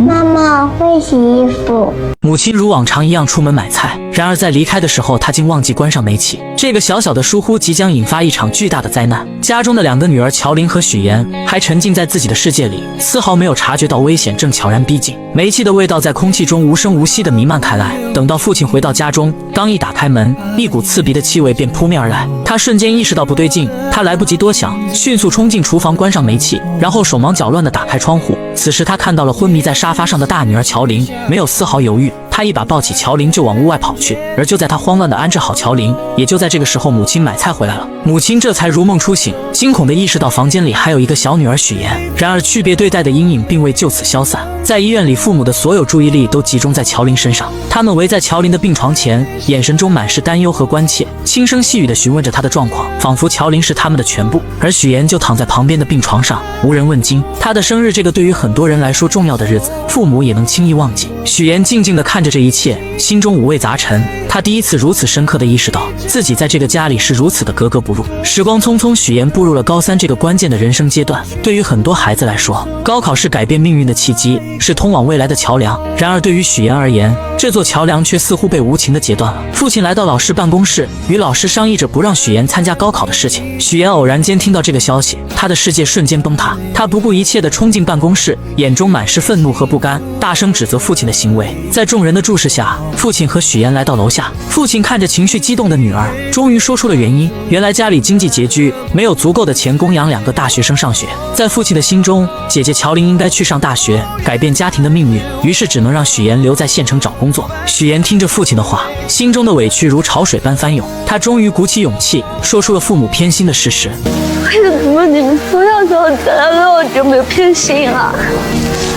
妈妈，我会洗衣服。母亲如往常一样出门买菜，然而在离开的时候，她竟忘记关上煤气。这个小小的疏忽即将引发一场巨大的灾难。家中的2个女儿乔琳和许妍还沉浸在自己的世界里，丝毫没有察觉到危险正悄然逼近。煤气的味道在空气中无声无息地弥漫开来。等到父亲回到家中，刚一打开门，一股刺鼻的气味便扑面而来。他瞬间意识到不对劲，他来不及多想，迅速冲进厨房关上煤气，然后手忙脚乱地打开窗户。此时他看到了昏迷在沙发上的大女儿乔琳，没有丝毫犹豫，他一把抱起乔琳就往屋外跑去。而就在他慌乱地安置好乔琳，也就在这个时候，母亲买菜回来了。母亲这才如梦初醒，惊恐地意识到房间里还有一个小女儿许妍。然而区别对待的阴影并未就此消散。在医院里，父母的所有注意力都集中在乔琳身上，他们围在乔琳的病床前，眼神中满是担忧和关切，轻声细语地询问着她的状况，仿佛乔琳是他们的全部。而许妍就躺在旁边的病床上，无人问津。她的生日，这个对于很多人来说重要的日子，父母也能轻易忘记。许妍静静地看着这一切，心中五味杂陈。她第一次如此深刻地意识到，自己在这个家里是如此的格格不入。时光匆匆，许妍步入了高3这个关键的人生阶段。对于很多孩子来说，高考是改变命运的契机，是通往未来的桥梁。然而对于许妍而言，这座桥梁却似乎被无情地截断了。父亲来到老师办公室，与老师商议着不让许妍参加高考的事情。许妍偶然间听到这个消息，她的世界瞬间崩塌。她不顾一切地冲进办公室，眼中满是愤怒和不甘，大声指责父亲的行为。在众人的注视下，父亲和许妍来到楼下。父亲看着情绪激动的女儿，终于说出了原因。原来家里经济拮据，没有足够的钱供养2个大学生上学。在父亲的心中，姐姐乔琳应该去上大学，改变家庭的命运，于是只能让许妍留在县城找工作。许妍听着父亲的话，心中的委屈如潮水般翻涌。她终于鼓起勇气，说出了父母偏心的事实。为什么你们从小到大都有这么偏心啊？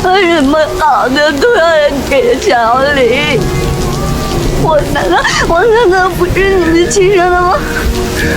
为什么好的都要给乔琳？我难道不是你们亲生的吗？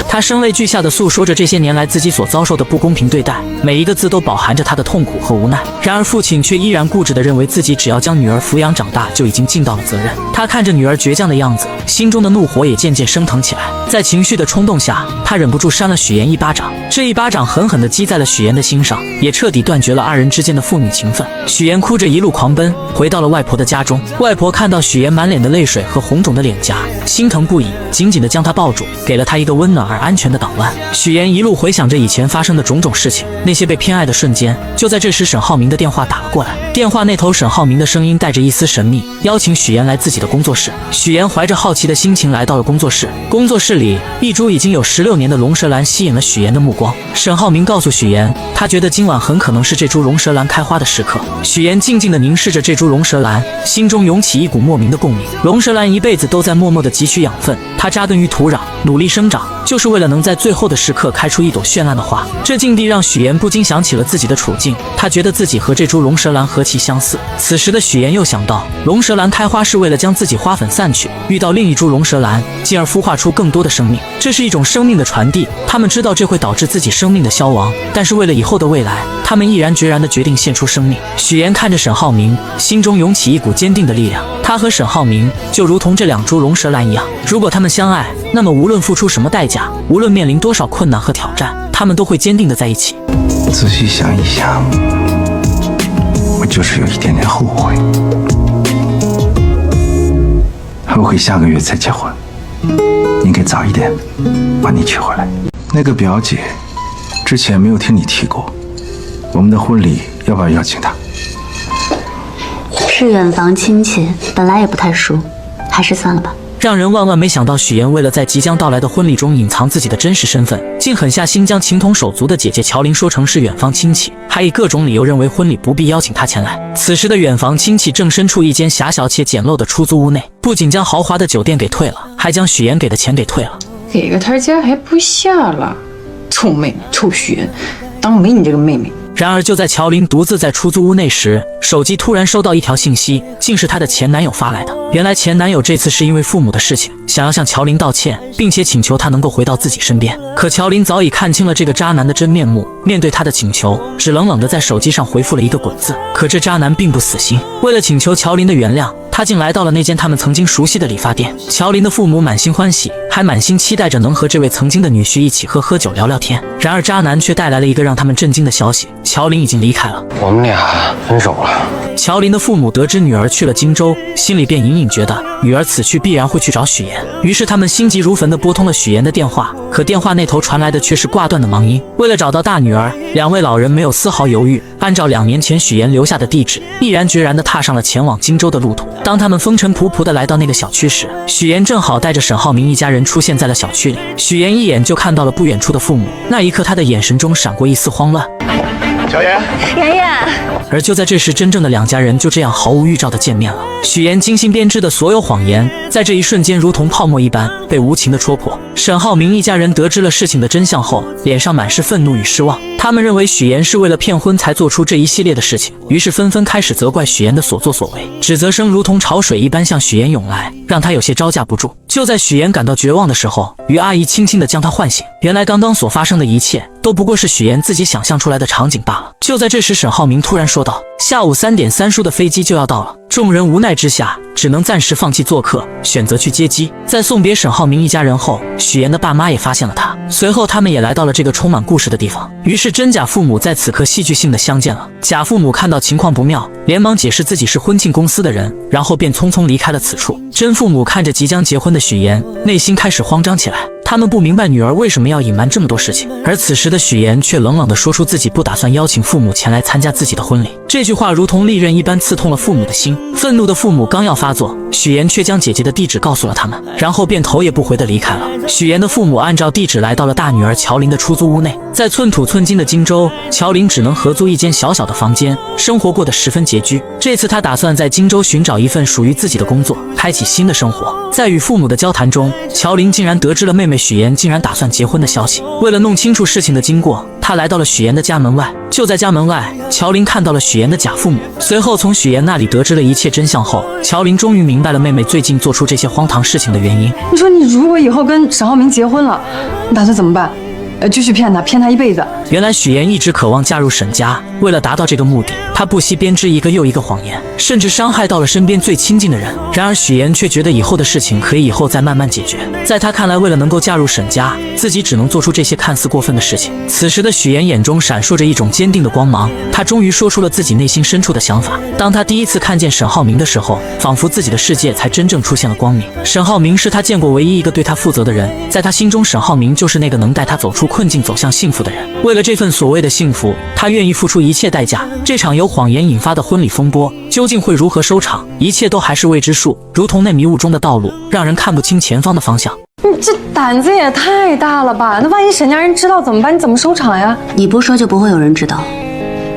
他声泪俱下地诉说着这些年来自己所遭受的不公平对待，每一个字都饱含着他的痛苦和无奈。然而父亲却依然固执地认为自己只要将女儿抚养长大就已经尽到了责任。他看着女儿倔强的样子，心中的怒火也渐渐升腾起来。在情绪的冲动下，他忍不住扇了许妍一巴掌。这一巴掌狠狠地击在了许妍的心上，也彻底断绝了2人之间的父女情分。许妍哭着一路狂奔，回到了外婆的家中。外婆看到许妍满脸的泪水和红肿的脸颊，心疼不已，紧紧地将她抱住，给了她一个温暖暖而安全的港湾。许岩一路回想着以前发生的种种事情，那些被偏爱的瞬间。就在这时，沈浩明的电话打了过来。电话那头，沈浩明的声音带着一丝神秘，邀请许岩来自己的工作室。许岩怀着好奇的心情来到了工作室。工作室里，一株已经有16年的龙舌兰吸引了许岩的目光。沈浩明告诉许岩，他觉得今晚很可能是这株龙舌兰开花的时刻。许岩静静地凝视着这株龙舌兰，心中涌起一股莫名的共鸣。龙舌兰一辈子都在默默地汲取养分，它扎根于土壤，努力生长，就是为了能在最后的时刻开出一朵绚烂的花。这境地让许岩不禁想起了自己的处境，他觉得自己和这株龙舌兰何其相似。此时的许岩又想到，龙舌兰开花是为了将自己花粉散去，遇到另一株龙舌兰，进而孵化出更多的生命。这是一种生命的传递，他们知道这会导致自己生命的消亡，但是为了以后的未来，他们毅然决然地决定献出生命。许岩看着沈浩明，心中涌起一股坚定的力量。他和沈浩明就如同这两株龙舌兰一样，如果他们相爱，那么无论付出什么代价，无论面临多少困难和挑战，他们都会坚定地在一起。仔细想一想，我就是有一点点后悔，后悔下个月才结婚，应该早一点把你娶回来。那个表姐之前没有听你提过，我们的婚礼要不要邀请她？是远房亲戚，本来也不太熟，还是算了吧。让人万万没想到，许岩为了在即将到来的婚礼中隐藏自己的真实身份，竟狠下心将情同手足的姐姐乔琳说成是远房亲戚，还以各种理由认为婚礼不必邀请她前来。此时的远房亲戚正身处一间狭小且简陋的出租屋内，不仅将豪华的酒店给退了，还将许岩给的钱给退了。给个台阶还不下了，臭妹妹，臭许岩，当没你这个妹妹。然而就在乔琳独自在出租屋内时，手机突然收到一条信息，竟是她的前男友发来的。原来前男友这次是因为父母的事情，想要向乔琳道歉，并且请求她能够回到自己身边。可乔琳早已看清了这个渣男的真面目，面对他的请求，只冷冷地在手机上回复了一个滚字。可这渣男并不死心，为了请求乔琳的原谅，他竟来到了那间他们曾经熟悉的理发店。乔琳的父母满心欢喜，还满心期待着能和这位曾经的女婿一起喝酒聊聊天。然而渣男却带来了一个让他们震惊的消息：乔琳已经离开了。我们俩分手了。乔琳的父母得知女儿去了荆州，心里便隐隐觉得女儿此去必然会去找许岩，于是他们心急如焚地拨通了许岩的电话。可电话那头传来的却是挂断的忙音。为了找到大女儿，两位老人没有丝毫犹豫，按照2年前许岩留下的地址，毅然决然地踏上了前往荆州的路途。当他们风尘仆仆地来到那个小区时，许岩正好带着沈浩明一家人出现在了小区里。许岩一眼就看到了不远处的父母，那一刻他的眼神中闪过一丝慌乱。小妍，妍妍。而就在这时，真正的两家人就这样毫无预兆地见面了。许岩精心编织的所有谎言，在这一瞬间如同泡沫一般被无情地戳破。沈浩明一家人得知了事情的真相后，脸上满是愤怒与失望。他们认为许岩是为了骗婚才做出这一系列的事情，于是纷纷开始责怪许岩的所作所为，指责声如同潮水一般向许岩涌来，让他有些招架不住。就在许岩感到绝望的时候，于阿姨轻轻地将他唤醒。原来刚刚所发生的一切都不过是许岩自己想象出来的场景罢了。就在这时，沈浩明突然说道：下午3点3叔的飞机就要到了。众人无奈之下，只能暂时放弃做客，选择去接机。在送别沈浩明一家人后，许岩的爸妈也发现了他，随后他们也来到了这个充满故事的地方。于是真假父母在此刻戏剧性的相见了。假父母看到情况不妙，连忙解释自己是婚庆公司的人，然后便匆匆离开了此处。真父母看着即将结婚的许岩，内心开始慌张起来。他们不明白女儿为什么要隐瞒这么多事情，而此时的许岩却冷冷地说出自己不打算邀请父母前来参加自己的婚礼。这句话如同利刃一般刺痛了父母的心。愤怒的父母刚要发作，许岩却将姐姐的地址告诉了他们，然后便头也不回地离开了。许岩的父母按照地址来到了大女儿乔琳的出租屋内。在寸土寸金的荆州，乔琳只能合租一间小小的房间，生活过得十分拮据。这次她打算在荆州寻找一份属于自己的工作，开启新的生活。在与父母的交谈中，乔琳竟然得知了妹妹许岩竟然打算结婚的消息。为了弄清楚事情的经过，她来到了许岩的家门外。就在家门外，乔琳看到了许岩的假父母，随后从许岩那里得知了一切真相后，乔琳终于明白了妹妹最近做出这些荒唐事情的原因。你说你如果以后跟沈浩明结婚了，你打算怎么办？继续骗他一辈子。原来许岩一直渴望嫁入沈家，为了达到这个目的，他不惜编织一个又一个谎言，甚至伤害到了身边最亲近的人。然而许言却觉得以后的事情可以以后再慢慢解决。在他看来，为了能够嫁入沈家，自己只能做出这些看似过分的事情。此时的许言眼中闪烁着一种坚定的光芒，他终于说出了自己内心深处的想法。当他第一次看见沈浩明的时候，仿佛自己的世界才真正出现了光明。沈浩明是他见过唯一一个对他负责的人，在他心中，沈浩明就是那个能带他走出困境、走向幸福的人。为了这份所谓的幸福，他愿意付出一切代价。这场由谎言引发的婚礼风波究竟会如何收场，一切都还是未知数，如同那迷雾中的道路，让人看不清前方的方向。你这胆子也太大了吧？那万一沈家人知道怎么办？你怎么收场呀？你不说就不会有人知道。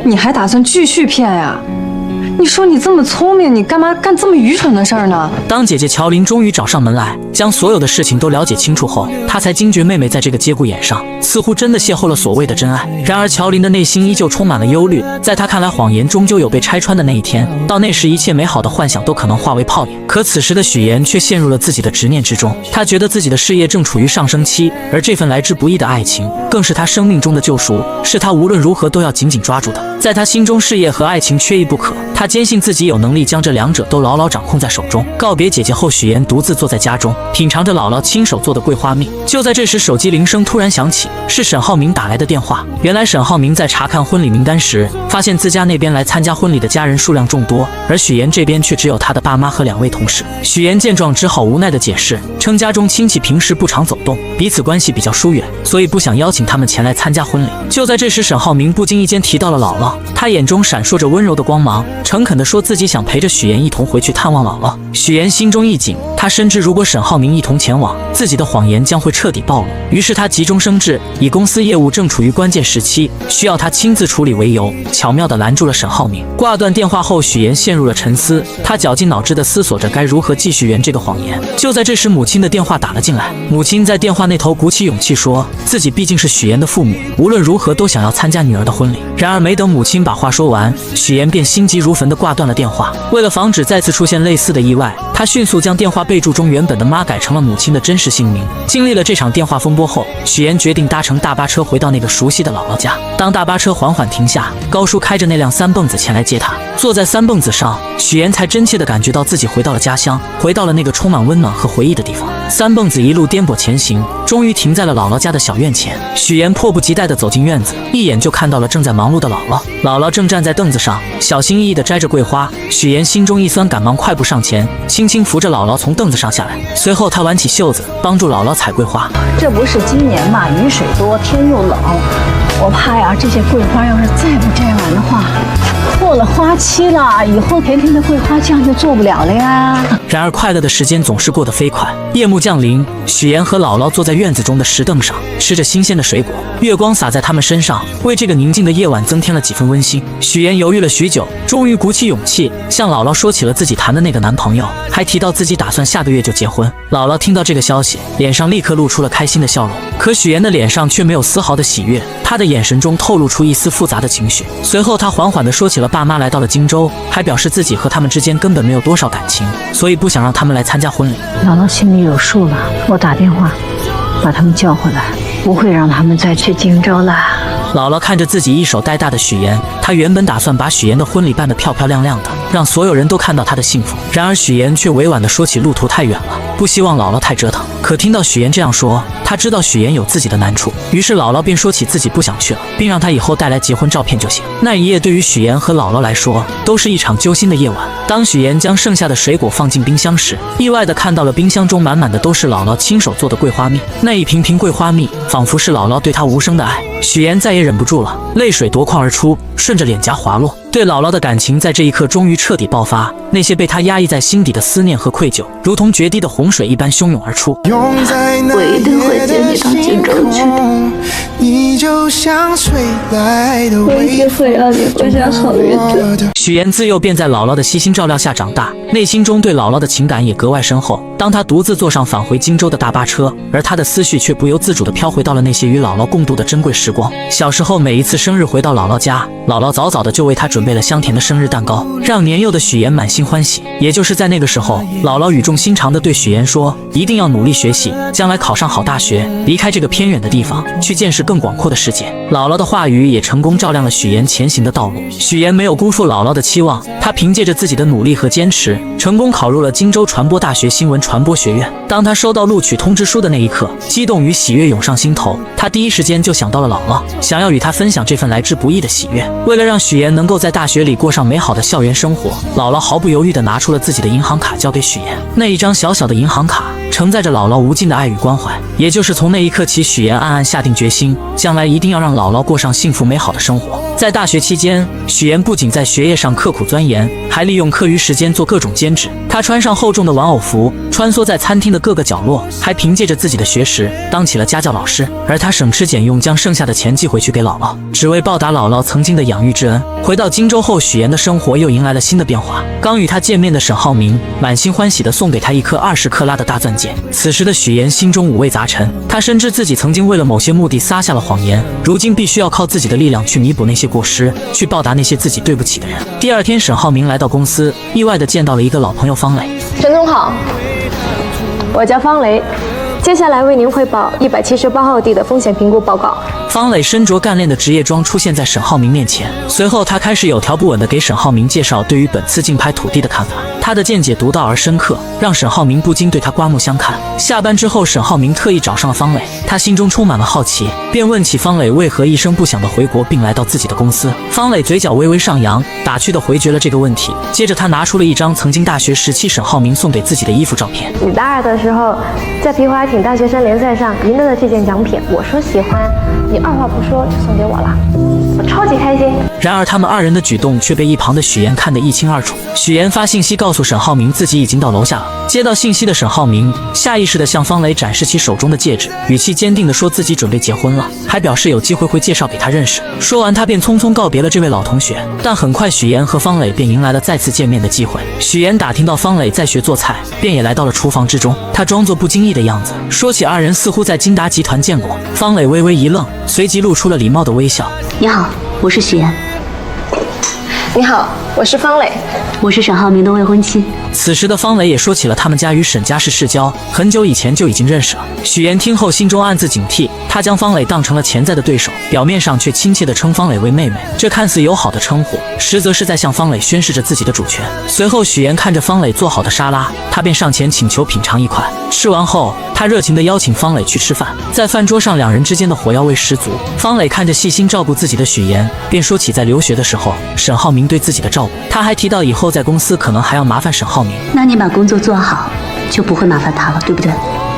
你还打算继续骗呀？你说你这么聪明，你干嘛干这么愚蠢的事儿呢？当姐姐乔琳终于找上门来，将所有的事情都了解清楚后，她才惊觉妹妹在这个节骨眼上似乎真的邂逅了所谓的真爱。然而乔琳的内心依旧充满了忧虑，在她看来，谎言终究有被拆穿的那一天，到那时一切美好的幻想都可能化为泡影。可此时的许言却陷入了自己的执念之中，他觉得自己的事业正处于上升期，而这份来之不易的爱情更是他生命中的救赎，是他无论如何都要紧紧抓住的。在他心中，事业和爱情缺一不可，他坚信自己有能力将这两者都牢牢掌控在手中。告别姐姐后，许言独自坐在家中，品尝着姥姥亲手做的桂花蜜。就在这时，手机铃声突然响起，是沈浩明打来的电话。原来沈浩明在查看婚礼名单时，发现自家那边来参加婚礼的家人数量众多，而许言这边却只有他的爸妈和2位同事。许言见状，只好无奈地解释，称家中亲戚平时不常走动，彼此关系比较疏远，所以不想邀请他们前来参加婚礼。就在这时，沈浩明不经意间提到了姥姥，他眼中闪烁着温柔的光芒，诚恳地说自己想陪着许言一同回去探望姥姥。许言心中一紧，他深知如果沈浩明一同前往，自己的谎言将会彻底暴露。于是他急中生智，以公司业务正处于关键时期，需要他亲自处理为由，巧妙地拦住了沈浩明。挂断电话后，许言陷入了沉思，他绞尽脑汁地思索着该如何继续圆这个谎言。就在这时，母亲的电话打了进来。母亲在电话那头鼓起勇气说，自己毕竟是许言的父母，无论如何都想要参加女儿的婚礼。然而没等母亲把话说完，许言便心急如焚地挂断了电话。为了防止再次出现类似的意外，他迅速将电话备注中原本的妈改成了母亲的真实姓名。经历了这场电话风波后，许言决定搭乘大巴车回到那个熟悉的姥姥家。当大巴车缓缓停下，高叔开着那辆三蹦子前来接他。坐在三蹦子上，许言才真切地感觉到自己回到了家乡，回到了那个充满温暖和回忆的地方。三蹦子一路颠簸前行，终于停在了姥姥家的小院前。许言迫不及待地走进院子，一眼就看到了正在忙碌的姥姥。姥姥正站在凳子上，小心翼翼地摘着桂花。许言心中一酸，赶忙快步上前，轻轻扶着姥姥从凳子上下来。随后他挽起袖子，帮助姥姥采桂花。这不是今年嘛，雨水多，天又冷，我怕呀，这些桂花要是再不摘完的话，过了花期了，以后甜甜的桂花酱就做不了了呀。然而快乐的时间总是过得飞快，夜幕降临，许言和姥姥坐在院子中的石凳上，吃着新鲜的水果，月光洒在他们身上，为这个宁静的夜晚增添了几分温馨。许言犹豫了许久，终于鼓起勇气向姥姥说起了自己谈的那个男朋友，还提到自己打算下个月就结婚。姥姥听到这个消息，脸上立刻露出了开心的笑容，可许言的脸上却没有丝毫的喜悦，他的眼神中透露出一丝复杂的情绪。随后他缓缓地说起了爸妈来到了荆州，还表示自己和他们之间根本没有多少感情，所以不想让他们来参加婚礼。姥姥心里有数了，我打电话把他们叫回来，不会让他们再去荆州了。姥姥看着自己一手带大的许言，她原本打算把许言的婚礼办得漂漂亮亮的，让所有人都看到她的幸福。然而许言却委婉地说起路途太远了，不希望姥姥太折腾。可听到许言这样说，她知道许言有自己的难处，于是姥姥便说起自己不想去了，并让他以后带来结婚照片就行。那一夜对于许言和姥姥来说都是一场揪心的夜晚。当许言将剩下的水果放进冰箱时，意外地看到了冰箱中满满的都是姥姥亲手做的桂花蜜。那一瓶瓶桂花蜜仿佛是姥姥对他无声的爱。许言再也忍不住了，泪水夺眶而出，顺着脸颊滑落。对姥姥的感情在这一刻终于彻底爆发，那些被他压抑在心底的思念和愧疚，如同决堤的洪水一般汹涌而出。我一定会接你到荆州去的，我一定会让你过上好日子。许言自幼便在姥姥的悉心照料下长大，内心中对姥姥的情感也格外深厚。当他独自坐上返回荆州的大巴车，而他的思绪却不由自主地飘回到了那些与姥姥共度的珍贵时光。小时候每一次生日回到姥姥家，姥姥早早的就为他准备了香甜的生日蛋糕，让年幼的许言满心欢喜。也就是在那个时候，姥姥语重心长地对许言说，一定要努力学习，将来考上好大学，离开这个偏远的地方，去见识更广阔的世界。姥姥的话语也成功照亮了许言前行的道路。许言没有辜负姥姥的期望，他凭借着自己的努力和坚持，成功考入了荆州传播大学新闻传播学院。当他收到录取通知书的那一刻，激动与喜悦涌上心头，他第一时间就想到了姥姥，想要与她分享这份来之不易的喜悦。为了让许言能够在大学里过上美好的校园生活，姥姥毫不犹豫地拿出了自己的银行卡交给许言。那一张小小的银行卡承载着姥姥无尽的爱与关怀。也就是从那一刻起，许言暗暗下定决心，将来一定要让姥姥过上幸福美好的生活。在大学期间，许言不仅在学业上刻苦钻研，还利用课余时间做各种兼职。他穿上厚重的玩偶服，穿梭在餐厅的各个角落，还凭借着自己的学识当起了家教老师。而他省吃俭用，将剩下的钱寄回去给姥姥，只为报答姥姥曾经的养育之恩。回到荆州后，许言的生活又迎来了新的变化。刚与他见面的沈浩明满心欢喜地送给他一颗20克拉的大钻戒。此时的许言心中五味杂陈，他深知自己曾经为了某些目的撒下了谎言，如今必须要靠自己的力量去弥补那些过失，去报答那些自己对不起的人。第二天，沈浩明来到公司，意外地见到了一个老朋友方磊。陈总好，我叫方雷，接下来为您汇报178号地的风险评估报告。方磊身着干练的职业装出现在沈浩明面前，随后他开始有条不紊地给沈浩明介绍对于本次竞拍土地的看法。他的见解独到而深刻，让沈浩明不禁对他刮目相看。下班之后，沈浩明特意找上了方磊，他心中充满了好奇，便问起方磊为何一声不响地回国并来到自己的公司。方磊嘴角微微上扬，打趣地回绝了这个问题。接着他拿出了一张曾经大学时期沈浩明送给自己的衣服照片。你大二的时候在皮划艇大学生联赛上赢得了这件奖品，我说喜欢，你二话不说就送给我了，我超级开心。然而他们二人的举动却被一旁的许言看得一清二楚。许言发信息告诉沈浩明自己已经到楼下了。接到信息的沈浩明下意识地向方磊展示起手中的戒指，语气坚定地说自己准备结婚了，还表示有机会会介绍给他认识。说完他便匆匆告别了这位老同学。但很快许言和方磊便迎来了再次见面的机会。许言打听到方磊在学做菜，便也来到了厨房之中。他装作不经意的样子，说起二人似乎在金达集团见过。方磊微微一愣，随即露出了礼貌的微笑。你好，我是许言。你好，我是方磊，我是沈浩明的未婚妻。此时的方磊也说起了他们家与沈家是世交，很久以前就已经认识了。许言听后心中暗自警惕，他将方磊当成了潜在的对手，表面上却亲切地称方磊为妹妹。这看似友好的称呼，实则是在向方磊宣示着自己的主权。随后许言看着方磊做好的沙拉，他便上前请求品尝一块。吃完后，他热情地邀请方磊去吃饭。在饭桌上，两人之间的火药味十足。方磊看着细心照顾自己的许言，便说起在留学的时候沈浩明对自己的照顾。他还提到以后在公司可能还要麻烦沈浩明。那你把工作做好，就不会麻烦他了，对不对？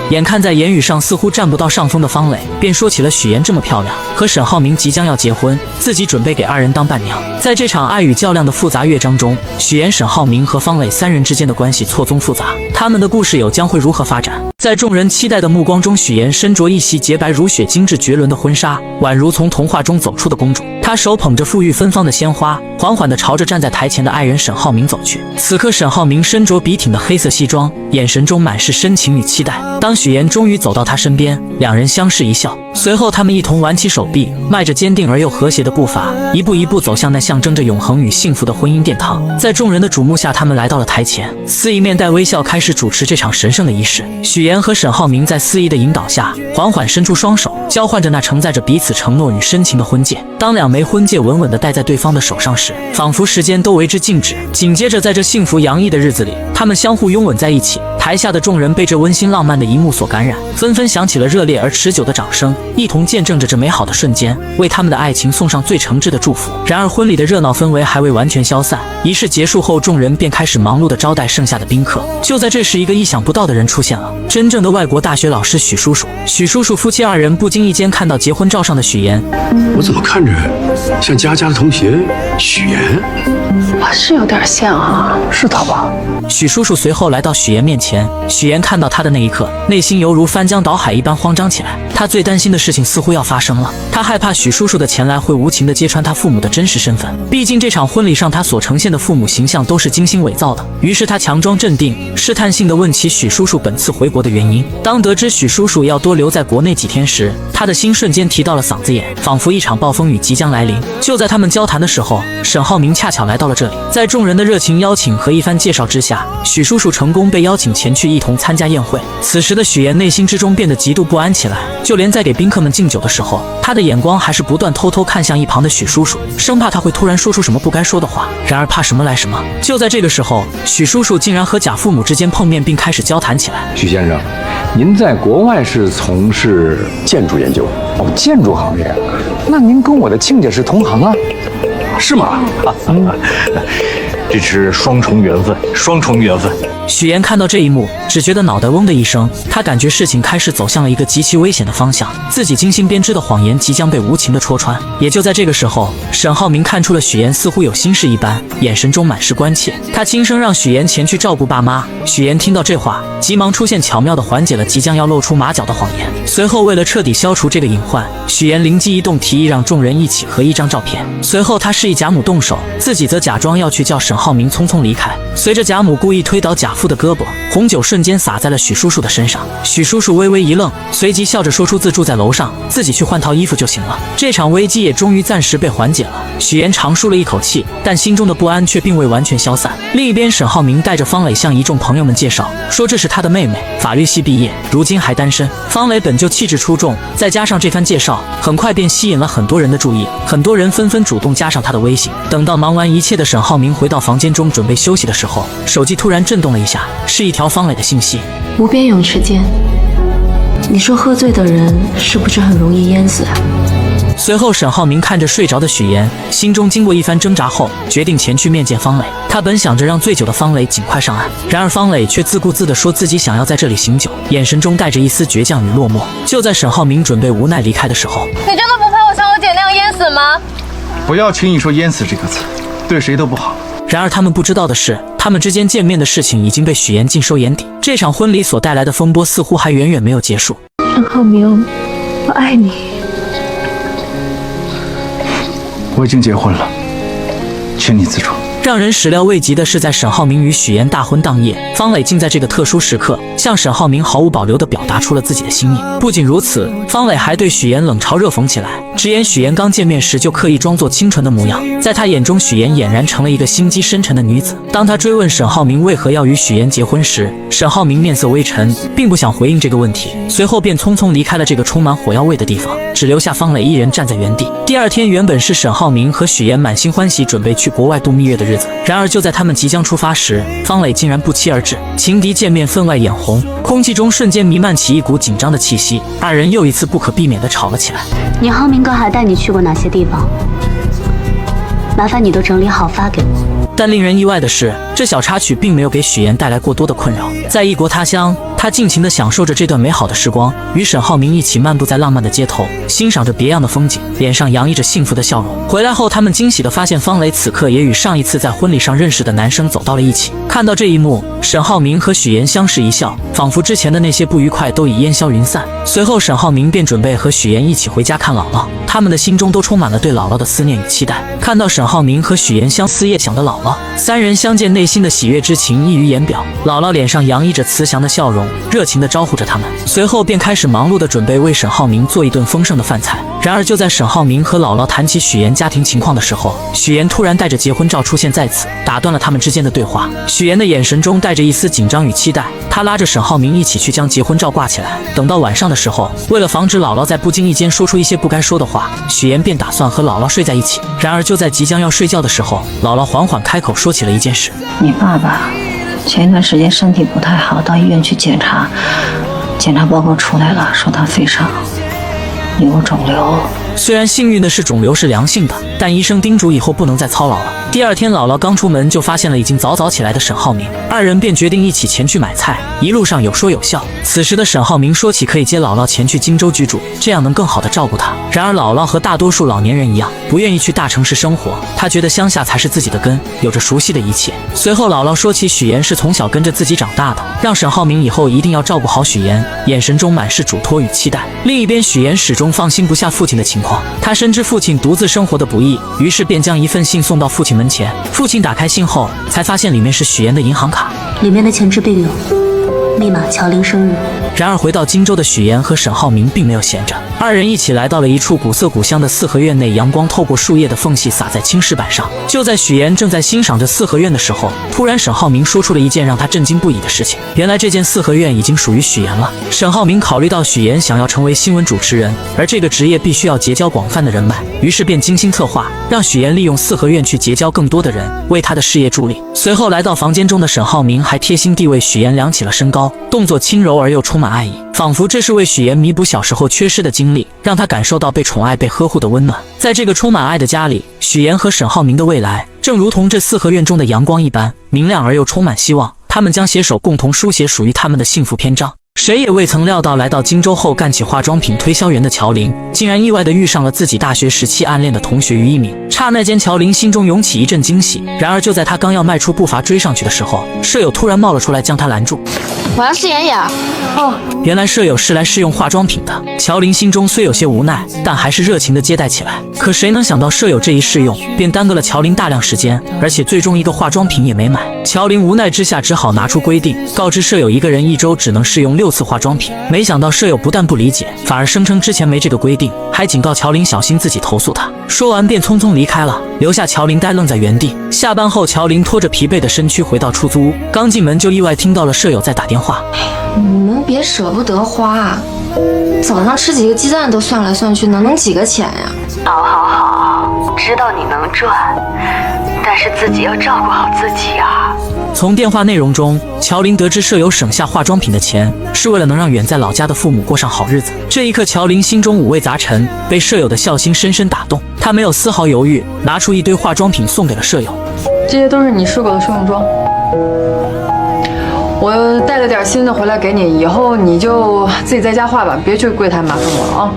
眼看在言语上似乎占不到上风的方磊，便说起了许言这么漂亮，和沈浩明即将要结婚，自己准备给二人当伴娘。在这场爱与较量的复杂乐章中，许言、沈浩明和方磊三人之间的关系错综复杂，他们的故事有将会如何发展？在众人期待的目光中，许言身着一袭洁白如雪、精致绝伦的婚纱，宛如从童话中走出的公主。她手捧着馥郁芬芳的鲜花，缓缓地朝着站在台前的爱人沈浩明走去。此刻，沈浩明身着笔挺的黑色西装，眼神中满是深情与期待。当许言终于走到他身边，两人相视一笑，随后他们一同挽起手臂，迈着坚定而又和谐的步伐，一步一步走向那象征着永恒与幸福的婚姻殿堂。在众人的瞩目下，他们来到了台前，司仪面带微笑开始主持这场神圣的仪式。许言和沈浩明在司仪的引导下，缓缓伸出双手，交换着那承载着彼此承诺与深情的婚戒。当两枚婚戒稳稳地戴在对方的手上时，仿佛时间都为之静止。紧接着，在这幸福洋溢的日子里，他们相互拥吻在一起。台下的众人被这温馨浪漫的一幕所感染，纷纷响起了热烈而持久的掌声，一同见证着这美好的瞬间，为他们的爱情送上最诚挚的祝福。然而，婚礼的热闹氛围还未完全消散，仪式结束后，众人便开始忙碌地招待剩下的宾客。就在这时，一个意想不到的人出现了，真正的外国大学老师许叔叔。许叔叔夫妻二人不经意间看到结婚照上的许言，我怎么看着像佳佳的同学许言？吧，是有点像啊，是他吧？许叔叔随后来到许岩面前，许岩看到他的那一刻，内心犹如翻江倒海一般慌张起来。他最担心的事情似乎要发生了，他害怕许叔叔的前来会无情地揭穿他父母的真实身份。毕竟这场婚礼上他所呈现的父母形象都是精心伪造的。于是他强装镇定，试探性地问起许叔叔本次回国的原因。当得知许叔叔要多留在国内几天时，他的心瞬间提到了嗓子眼，仿佛一场暴风雨即将来临。就在他们交谈的时候，沈浩明恰巧来到了这里。在众人的热情邀请和一番介绍之下，许叔叔成功被邀请前去一同参加宴会。此时的许岩内心之中变得极度不安起来，就连在给宾客们敬酒的时候，他的眼光还是不断偷偷看向一旁的许叔叔，生怕他会突然说出什么不该说的话。然而怕什么来什么，就在这个时候，许叔叔竟然和贾父母之间碰面，并开始交谈起来。许先生，您在国外是从事建筑研究。哦，建筑行业，那您跟我的亲家是同行啊？是吗？这是双重缘分，双重缘分。许岩看到这一幕，只觉得脑袋嗡的一声，他感觉事情开始走向了一个极其危险的方向，自己精心编织的谎言即将被无情的戳穿。也就在这个时候，沈浩明看出了许岩似乎有心事一般，眼神中满是关切，他轻声让许岩前去照顾爸妈。许岩听到这话，急忙出现，巧妙地缓解了即将要露出马脚的谎言。随后为了彻底消除这个隐患，许岩灵机一动，提议让众人一起合一张照片。随后他示意贾母动手，自己则假装要去叫沈浩明匆匆离开。随着贾母故意推倒贾父的胳膊，红酒瞬间洒在了许叔叔的身上。许叔叔微微一愣，随即笑着说出自住在楼上，自己去换套衣服就行了。这场危机也终于暂时被缓解了。许岩长舒了一口气，但心中的不安却并未完全消散。另一边，沈浩明带着方磊向一众朋友们介绍，说这是他的妹妹，法律系毕业，如今还单身。方磊本就气质出众，再加上这番介绍，很快便吸引了很多人的注意，很多人纷纷主动加上他的微信。等到忙完一切的沈浩明回到房间中准备休息的时候，手机突然震动了一下，是一条方磊的信息。无边泳池见。你说喝醉的人是不是很容易淹死啊？随后沈浩明看着睡着的许岩，心中经过一番挣扎后，决定前去面见方磊。他本想着让醉酒的方磊尽快上岸，然而方磊却自顾自地说自己想要在这里醒酒，眼神中带着一丝倔强与落寞。就在沈浩明准备无奈离开的时候，你真的不怕我像我姐那样淹死吗？不要轻易说淹死这个词，对谁都不好。然而他们不知道的是，他们之间见面的事情已经被许岩尽收眼底。这场婚礼所带来的风波似乎还远远没有结束。沈浩明，我爱你。我已经结婚了，请你自重。让人始料未及的是，在沈浩明与许岩大婚当夜，方磊竟在这个特殊时刻向沈浩明毫无保留地表达出了自己的心意。不仅如此，方磊还对许岩冷嘲热讽起来，直言许岩刚见面时就刻意装作清纯的模样，在他眼中许岩俨然成了一个心机深沉的女子。当他追问沈浩明为何要与许岩结婚时，沈浩明面色微沉，并不想回应这个问题，随后便匆匆离开了这个充满火药味的地方，只留下方磊一人站在原地。第二天原本是沈浩明和许岩满心欢喜准备去国外度蜜月的日子，然而就在他们即将出发时，方磊竟然不期而至。情敌见面分外眼红，空气中瞬间弥漫起一股紧张的气息，二人又一次不可避免地吵了起来。你浩明哥还带你去过哪些地方？麻烦你都整理好发给我。但令人意外的是，这小插曲并没有给许岩带来过多的困扰。在异国他乡，他尽情地享受着这段美好的时光，与沈浩明一起漫步在浪漫的街头，欣赏着别样的风景，脸上洋溢着幸福的笑容。回来后，他们惊喜地发现方磊此刻也与上一次在婚礼上认识的男生走到了一起。看到这一幕，沈浩明和许岩相视一笑，仿佛之前的那些不愉快都已烟消云散。随后，沈浩明便准备和许岩一起回家看姥姥，他们的心中都充满了对姥姥的思念与期待。看到沈浩明和许岩相思夜想的姥姥，三人相见，内心的喜悦之情溢于言表。姥姥脸上洋溢着慈祥的笑容，热情地招呼着他们，随后便开始忙碌地准备为沈浩明做一顿丰盛的饭菜。然而就在沈浩明和姥姥谈起许岩家庭情况的时候，许岩突然带着结婚照出现在此，打断了他们之间的对话。许岩的眼神中带着一丝紧张与期待，他拉着沈浩明一起去将结婚照挂起来。等到晚上的时候，为了防止姥姥在不经意间说出一些不该说的话，许岩便打算和姥姥睡在一起。然而就在即将要睡觉的时候，姥姥缓缓开口说起了一件事。你爸爸前一段时间身体不太好，到医院去检查，检查报告出来了，说他肺上有肿瘤，虽然幸运的是肿瘤是良性的，但医生叮嘱以后不能再操劳了。第二天，姥姥刚出门就发现了已经早早起来的沈浩明，二人便决定一起前去买菜，一路上有说有笑。此时的沈浩明说起可以接姥姥前去荆州居住，这样能更好的照顾她。然而姥姥和大多数老年人一样，不愿意去大城市生活，她觉得乡下才是自己的根，有着熟悉的一切。随后姥姥说起许岩是从小跟着自己长大的，让沈浩明以后一定要照顾好许岩，眼神中满是嘱托与期待。另一边，许岩始终放心不下父亲的情况，他深知父亲独自生活的不易，于是便将一份信送到父亲门前。父亲打开信后，才发现里面是许岩的银行卡，里面的钱至并有密码乔林生日。然而回到荆州的许岩和沈浩明并没有闲着，二人一起来到了一处古色古香的四合院内，阳光透过树叶的缝隙洒在青石板上。就在许岩正在欣赏着四合院的时候，突然沈浩明说出了一件让他震惊不已的事情，原来这间四合院已经属于许岩了。沈浩明考虑到许岩想要成为新闻主持人，而这个职业必须要结交广泛的人脉，于是便精心策划，让许岩利用四合院去结交更多的人，为他的事业助力。随后来到房间中的沈浩明还贴心地为许岩量起了身高，动作轻柔而又充满爱意，仿佛这是为许岩弥补小时候缺失的经历，让他感受到被宠爱被呵护的温暖。在这个充满爱的家里，许岩和沈浩明的未来正如同这四合院中的阳光一般明亮而又充满希望，他们将携手共同书写属于他们的幸福篇章。谁也未曾料到，来到荆州后干起化妆品推销员的乔林，竟然意外地遇上了自己大学时期暗恋的同学于一鸣。刹那间，乔林心中涌起一阵惊喜。然而就在他刚要迈出步伐追上去的时候，舍友突然冒了出来将他拦住。我要试妍妍。哦，原来舍友是来试用化妆品的。乔林心中虽有些无奈，但还是热情地接待起来。可谁能想到舍友这一试用，便耽搁了乔林大量时间，而且最终一个化妆品也没买。乔林无奈之下只好拿出规定，告知舍友一个人一周只能试用6次化妆品。没想到舍友不但不理解，反而声称之前没这个规定，还警告乔林小心自己投诉他。说完便匆匆离开了，留下乔林呆愣在原地。下班后，乔林拖着疲惫的身躯回到出租屋，刚进门就意外听到了舍友在打电话。你们别舍不得花啊，早上吃几个鸡蛋都算来算去，哪能几个钱呀？好，知道你能赚，但是自己要照顾好自己啊。从电话内容中，乔林得知舍友省下化妆品的钱是为了能让远在老家的父母过上好日子。这一刻，乔林心中五味杂陈，被舍友的孝心深深打动。他没有丝毫犹豫，拿出一堆化妆品送给了舍友。这些都是你试过的试用装，我带了点新的回来给你，以后你就自己在家画吧，别去柜台麻烦我了啊。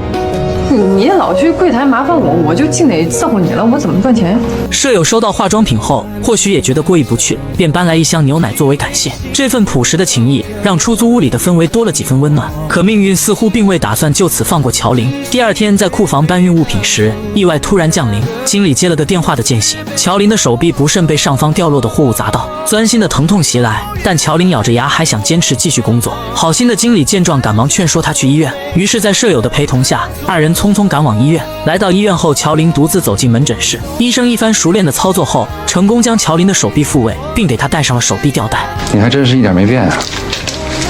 你老去柜台麻烦我，我就净得伺候你了，我怎么赚钱呀？舍友收到化妆品后，或许也觉得过意不去，便搬来一箱牛奶作为感谢。这份朴实的情谊让出租屋里的氛围多了几分温暖。可命运似乎并未打算就此放过乔林。第二天在库房搬运物品时，意外突然降临，经理接了个电话的间隙，乔林的手臂不慎被上方掉落的货物砸到，钻心的疼痛袭来，但乔林咬着牙还想坚持继续工作。好心的经理见状赶忙劝说他去医院，于是在舍友的陪同下，二人匆匆赶往医院。来到医院后，乔林独自走进门诊室，医生一番熟练的操作后，成功将乔林的手臂复位，并给他戴上了手臂吊带。你还真是一点没变啊。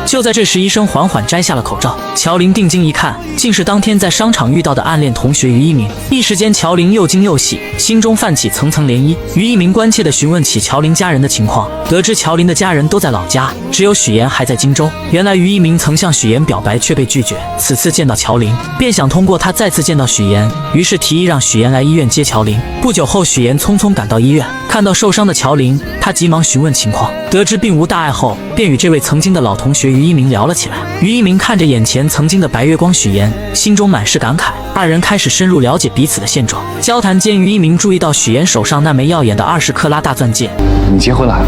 就在这时，医生缓缓摘下了口罩，乔林定睛一看，竟是当天在商场遇到的暗恋同学于一鸣。一时间，乔林又惊又喜，心中泛起层层涟漪。于一鸣关切地询问起乔林家人的情况，得知乔林的家人都在老家，只有许岩还在荆州。原来于一鸣曾向许岩表白却被拒绝，此次见到乔林，便想通过他再次见到许岩，于是提议让许岩来医院接乔林。不久后，许岩匆匆赶到医院，看到受伤的乔林，他急忙询问情况，得知并无大碍后，便与这位曾经的老同学于一鸣聊了起来。于一鸣看着眼前曾经的白月光许岩，心中满是感慨。二人开始深入了解彼此的现状。交谈间，于一鸣注意到许岩手上那枚耀眼的20克拉大钻戒。你结婚了？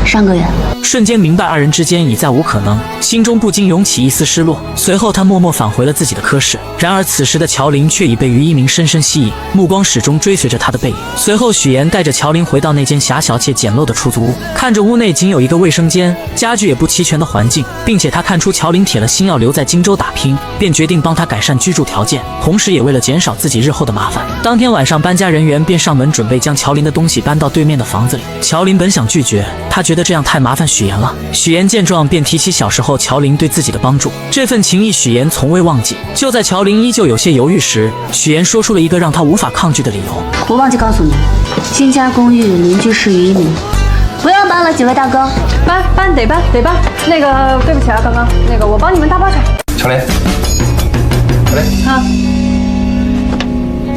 上个月。瞬间明白二人之间已再无可能，心中不禁涌起一丝失落。随后他默默返回了自己的科室。然而此时的乔林却已被于一鸣深深吸引，目光始终追随着他的背影。随后许岩带着乔林回到那间狭小且简陋的出租屋，看着屋内仅有一个卫生间，家具也不齐全的环境，并且他看出乔林铁了心要留在荆州打拼，便决定帮他改善居住条件，同时也为了减少自己日后的麻烦。当天晚上，搬家人员便上门准备将乔林的东西搬到对面的房子里。乔林本想拒绝，他觉得这样太麻烦许岩了。许岩见状便提起小时候乔林对自己的帮助，这份情谊许岩从未忘记。就在乔林依旧有些犹豫时，许岩说出了一个让他无法抗拒的理由。我忘记告诉你，新家公寓邻居是于一鸣，不要搬了，几位大哥。搬得搬。那个对不起啊，刚刚那个我帮你们搭包去。乔林，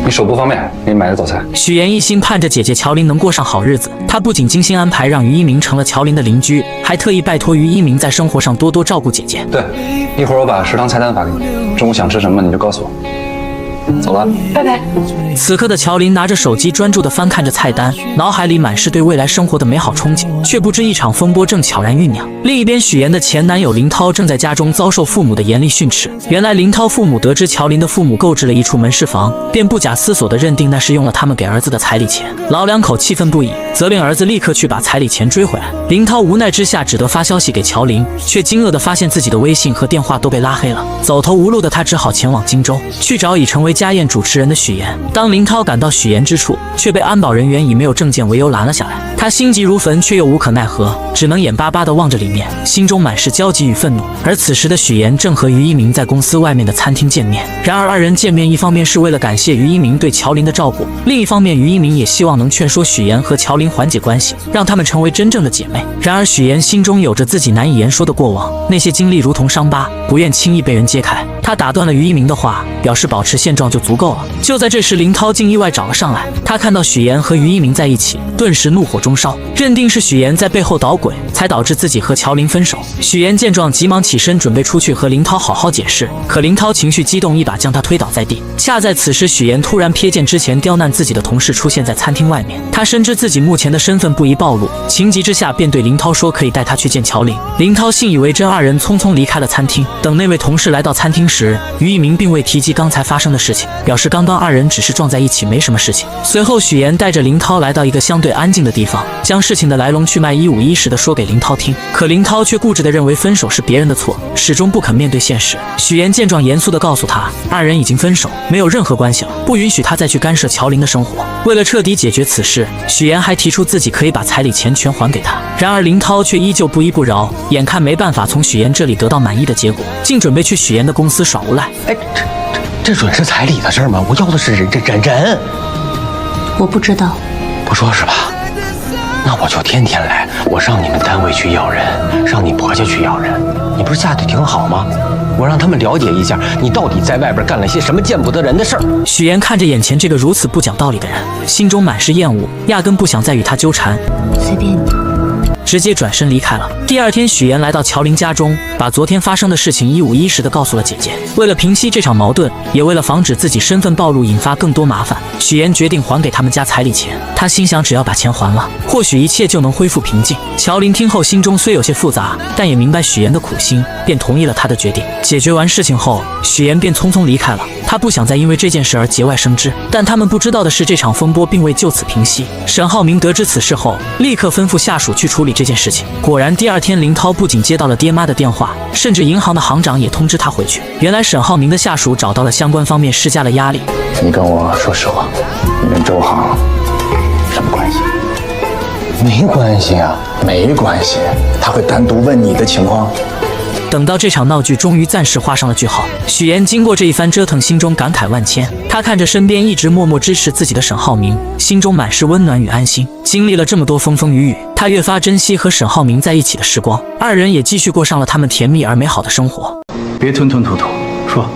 你手不方便，给你买点早餐。许妍一心盼着姐姐乔琳能过上好日子，她不仅精心安排让于一鸣成了乔琳的邻居，还特意拜托于一鸣在生活上多多照顾姐姐。对，一会儿我把食堂菜单发给你，中午想吃什么你就告诉我。走了，拜拜。此刻的乔琳拿着手机专注地翻看着菜单，脑海里满是对未来生活的美好憧憬，却不知一场风波正悄然酝酿。另一边，许妍的前男友林涛正在家中遭受父母的严厉训斥。原来林涛父母得知乔琳的父母购置了一处门市房，便不假思索地认定那是用了他们给儿子的彩礼钱。老两口气愤不已，责令儿子立刻去把彩礼钱追回来。林涛无奈之下只得发消息给乔琳，却惊愕地发现自己的微信和电话都被拉黑了。走投无路的他只好前往荆州，去找已成为家宴主持人的许妍。当林涛赶到许妍之处，却被安保人员以没有证件为由拦了下来。他心急如焚，却又无可奈何，只能眼巴巴地望着里面，心中满是焦急与愤怒。而此时的许妍正和于一鸣在公司外面的餐厅见面。然而二人见面，一方面是为了感谢于一鸣对乔琳的照顾，另一方面于一鸣也希望能劝说许妍和乔琳缓解关系，让他们成为真正的姐妹。然而许妍心中有着自己难以言说的过往，那些经历如同伤疤，不愿轻易被人揭开。他打断了于一鸣的话，表示保持现状就足够了。就在这时，林涛竟意外找了上来。他看到许妍和于一鸣在一起，顿时怒火中烧，认定是许妍在背后捣鬼，才导致自己和乔琳分手。许妍见状，急忙起身准备出去和林涛好好解释，可林涛情绪激动，一把将他推倒在地。恰在此时，许妍突然瞥见之前刁难自己的同事出现在餐厅外面，他深知自己目前的身份不宜暴露，情急之下便对林涛说可以带他去见乔琳。林涛信以为真，二人匆匆离开了餐厅。等那位同事来到餐厅时，于一鸣并未提及刚才发生的事情，表示刚刚二人只是撞在一起，没什么事情。随后许妍带着林涛来到一个相对安静的地方，将事情的来龙去脉一五一十地说给林涛听。可林涛却固执地认为分手是别人的错，始终不肯面对现实。许妍见状，严肃地告诉他，二人已经分手，没有任何关系了，不允许他再去干涉乔琳的生活。为了彻底解决此事，许妍还提出自己可以把彩礼钱全还给他。然而林涛却依旧不依不饶，眼看没办法从许妍这里得到满意的结果，竟准备去许妍的公司耍无赖。哎，这准是彩礼的事儿吗？我要的是人。我不知道。不说是吧？那我就天天来，我上你们单位去要人，上你婆家去要人。你不是嫁得挺好吗？我让他们了解一下，你到底在外边干了些什么见不得人的事儿。许妍看着眼前这个如此不讲道理的人，心中满是厌恶，压根不想再与他纠缠。随便你。直接转身离开了。第二天，许妍来到乔琳家中，把昨天发生的事情一五一十地告诉了姐姐。为了平息这场矛盾，也为了防止自己身份暴露引发更多麻烦，许妍决定还给他们家彩礼钱。她心想，只要把钱还了，或许一切就能恢复平静。乔琳听后，心中虽有些复杂，但也明白许妍的苦心，便同意了她的决定。解决完事情后，许妍便匆匆离开了。她不想再因为这件事而节外生枝，但他们不知道的是，这场风波并未就此平息。沈浩明得知此事后，立刻吩咐下属去处理这件事情。果然，第二天林涛不仅接到了爹妈的电话，甚至银行的行长也通知他回去。原来沈浩明的下属找到了相关方面，施加了压力。你跟我说实话，你跟周航什么关系？没关系啊，没关系。他会单独问你的情况。等到这场闹剧终于暂时画上了句号，许妍经过这一番折腾，心中感慨万千。她看着身边一直默默支持自己的沈浩明，心中满是温暖与安心。经历了这么多风风雨雨，她越发珍惜和沈浩明在一起的时光，二人也继续过上了他们甜蜜而美好的生活。别吞吞吐吐，说。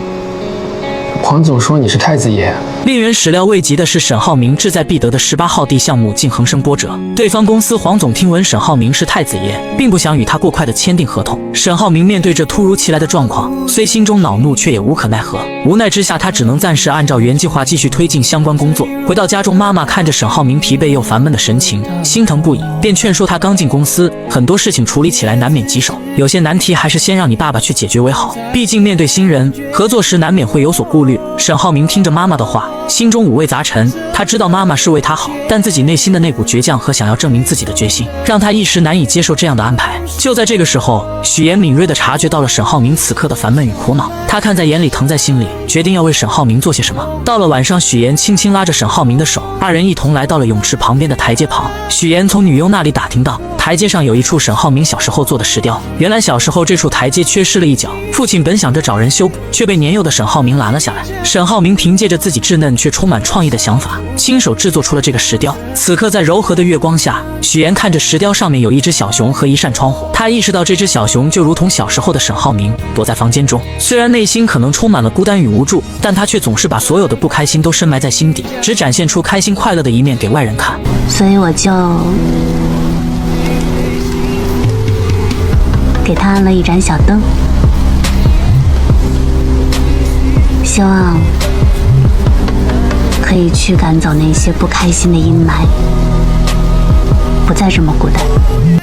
黄总说你是太子爷。令人始料未及的是，沈浩明志在必得的18号地项目竟横生波折。对方公司黄总听闻沈浩明是太子爷，并不想与他过快的签订合同。沈浩明面对这突如其来的状况，虽心中恼怒，却也无可奈何。无奈之下，他只能暂时按照原计划继续推进相关工作。回到家中，妈妈看着沈浩明疲惫又烦闷的神情，心疼不已，便劝说他刚进公司，很多事情处理起来难免棘手，有些难题还是先让你爸爸去解决为好。毕竟面对新人，合作时难免会有所顾虑。沈浩明听着妈妈的话，心中五味杂陈。他知道妈妈是为他好，但自己内心的那股倔强和想要证明自己的决心，让他一时难以接受这样的安排。就在这个时候，许妍敏锐地察觉到了沈浩明此刻的烦闷与苦恼，他看在眼里，疼在心里，决定要为沈浩明做些什么。到了晚上，许妍轻轻拉着沈浩明的手，二人一同来到了泳池旁边的台阶旁。许妍从女佣那里打听到，台阶上有一处沈浩明小时候做的石雕。原来小时候这处台阶缺失了一角，父亲本想着找人修补，却被年幼的沈浩明拦了下来。沈浩明凭借着自己稚嫩却充满创意的想法，亲手制作出了这个石雕。此刻在柔和的月光下，许妍看着石雕上面有一只小熊和一扇窗户，她意识到这只小熊就如同小时候的沈浩明，躲在房间中。虽然内心可能充满了孤单与无助，但他却总是把所有的不开心都深埋在心底，只展现出开心快乐的一面给外人看。所以我就给他按了一盏小灯，希望可以驱赶走那些不开心的阴霾，不再这么孤单。